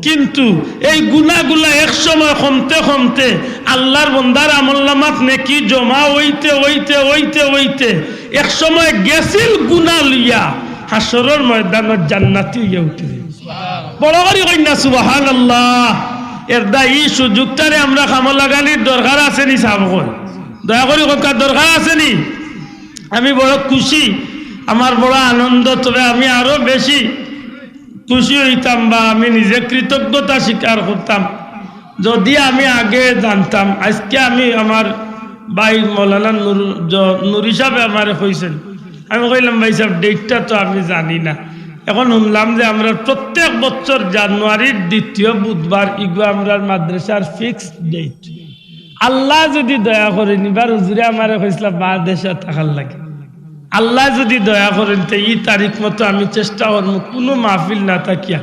কিন্তু এই গুনাহগুলা এক সময় কমতে কমতে আল্লাহর বান্দার আমলনামাত নেকি জমা হইতে হইতে হইতে হইতে এক সময় গেছিল গুনাহ লইয়া হাসরের ময়দানত জান্নাতি হইয়া উঠে। বড় করে কইনা সুবহানাল্লাহ। এর দায়ী সুযোগটারে আমরা কামে লাগানির দরকার আছে নি? সাবকন দয়া করে কার দরকার আছে নি? আমি বড় খুশি, আমার বড় আনন্দ, তবে আমি আরো বেশি খুশি হইতাম বা আমি নিজে কৃতজ্ঞতা স্বীকার করতাম যদি আমি আগে জানতাম। আজকে আমি আমার ভাই মৌলানা নুরি সাহেব আমার কইছেন, আমি কইলাম ভাই সাহেব ডেটটা তো আমি জানি না। এখন শুনলাম যে আমরা প্রত্যেক বছর জানুয়ারির 2য় বুধবার ইগো আমরা মাদ্রাসার ফিক্সড ডেট। আল্লাহ যদি দয়া করেন, এবার হুজুরে আমারে কইছিলাম বাংলাদেশে থাকার লাগে, আল্লাহ যদি দয়া করেন তো এই তারিখ মতো আমি চেষ্টা করবো কোনো মাহফিল না থাকিয়া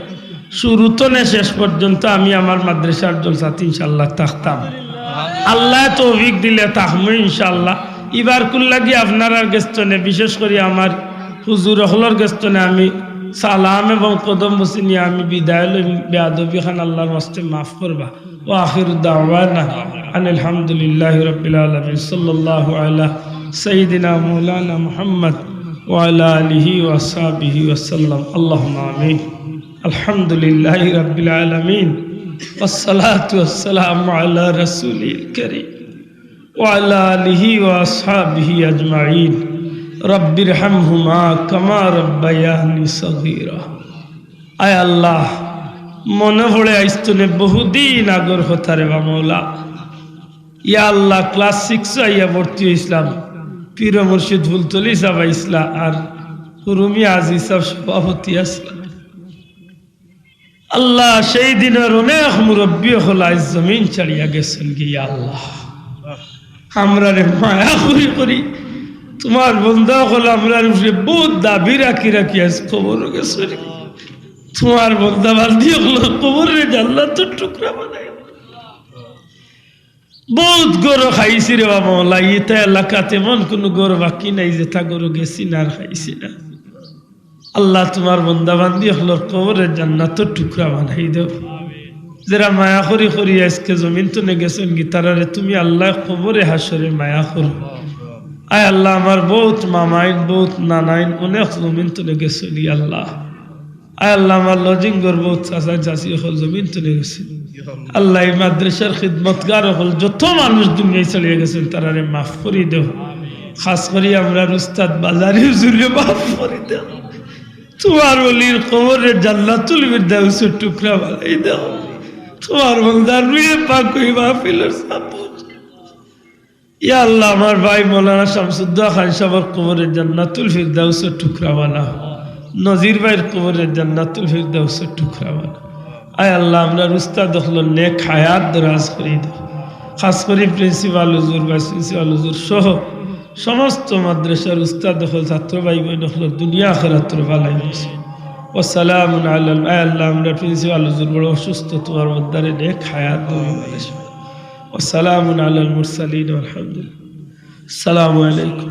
শুরু তো না শেষ পর্যন্ত আমি আমার মাদ্রাসার জলসাতে ইনশাল্লাহ থাকতাম। আল্লাহ তৌফিক দিলে থাকবো ইনশাল্লাহ। এবার কুল্লাগি আপনার গেস্তনে, বিশেষ করে আমার হুজুর হলর গেস্তনে আমি সালাম এবং কদম বসে নিয়ে আমি বিদায় লই। বেয়াদবি খান আল্লাহর ওয়াস্তে মাফ করবা। ও আখির দাওয়ানা আনিল হামদুলিল্লাহি রাব্বিল আলামিন। সাল্লাল্লাহু আলা সাইয়্যিদিনা মাওলানা মুহাম্মদ ওয়া আলা আলিহি ওয়া আসহাবিহি ওয়া সাল্লাম। আল্লাহুম্মা আমিন। আলহামদুলিল্লাহি রাব্বিল আলামিন ওয়াস সালাতু ওয়াস সালামু আলা রাসূলিল কারীম ওয়া আলা আলিহি ওয়া আসহাবিহি আজমাইন। রব্বিরহামহুমা কামা রাব্বায়ানি সগীরা। আয় আল্লাহ, মনে পড়ে আইস্তনে বহুদিন আগর কথা রে বা মৌলা। ইয়া আল্লাহ, ক্লাস 6 আইয়া ভর্তি হইছিলাম, পীর মুর্শিদ ফুলতলি সাহেব আইসলা আর রুমি আজি সাহেব সভাপতি আসলা। আল্লাহ, সেই দিনের অনেক মুরব্বী হল আজ জমিন ছাড়িয়া গেছেন গিয়া। আল্লাহ, আমরা রে মায়া করি করি তোমার বন্ধা হল আমরা বহুত দাবি রাখি রাখি আজ খবর গেছে। তোমার বন্ধা বাল দিয়ে হলো কবরের জান্নাতের টুকরা বানাই। বহুত গরু খাইছি রে বাবা মৌলা, ইতা এলাকাতে এমন কোন গরু বাকি নাই যে তা গরু গেছি না আর খাইছি না। আল্লাহ তোমার বন্দা বান্দি হলোর কবরের জান্নাতের টুকরা বানাই দাও। যারা মায়া করি করি আজকে জমিন তো নে গেছেন গীতারারে তুমি আল্লাহ কবরে হাসরে মায়া করো। আয় আল্লাহ আমার বহুত মামাইন বহুত নানাইন অনেক জমিন তো নে গেছেন আল্লাহ। আয় আল্লাহ আমার লজিংগর বহুত চাচা চাচি হল জমিন তো নে গেছেন আল্লাহ। এই মাদ্রাসার খিদমতগার হল যত মানুষ দুনিয়ায় চালিয়ে গেছেন তারারে মাফ করি দেও। খাস করি আমরা উস্তাদ বাজারি হুজুরে মাফ করি দেও। তোমার ওলির কবরের জান্নাতুল ফিরদাউসের টুকরা বানাই দাও। তোমার বন্দার রুয়ে পাক হই মাহফিলের সাপোর্ট। ইয়া আল্লাহ আমার ভাই মৌলানা শামসুদ্দোহা খান সাহেবের কবরের জান্নাতুল ফিরদাউসের টুকরা বানাও। নজির ভাইয়ের কবরের জান্নাতুল ফিরদাউসের টুকরা বানাও। আয় আল্লাহ আমরা উস্তাদ হলো নেক হায়াত দরাজ করে দাও। খাস করে প্রিন্সিপাল হুজুর ভাইস প্রিন্সিপাল হুজুর সহ সমস্ত মাদ্রাসার উস্তাদ হল ছাত্র ভাই বোন হল দুনিয়া আখিরাতের ভালাই বসে। ওয়াসসালামু আলাল আল্লাহ আমরা প্রিন্সিপাল হুজুর বড় অসুস্থ, তোমার মধ্যে নেক হায়াত দাও। ওয়াসসালামু আলাল মুরসালিন আলহামদুলিল্লাহ। আসসালামু আলাইকুম।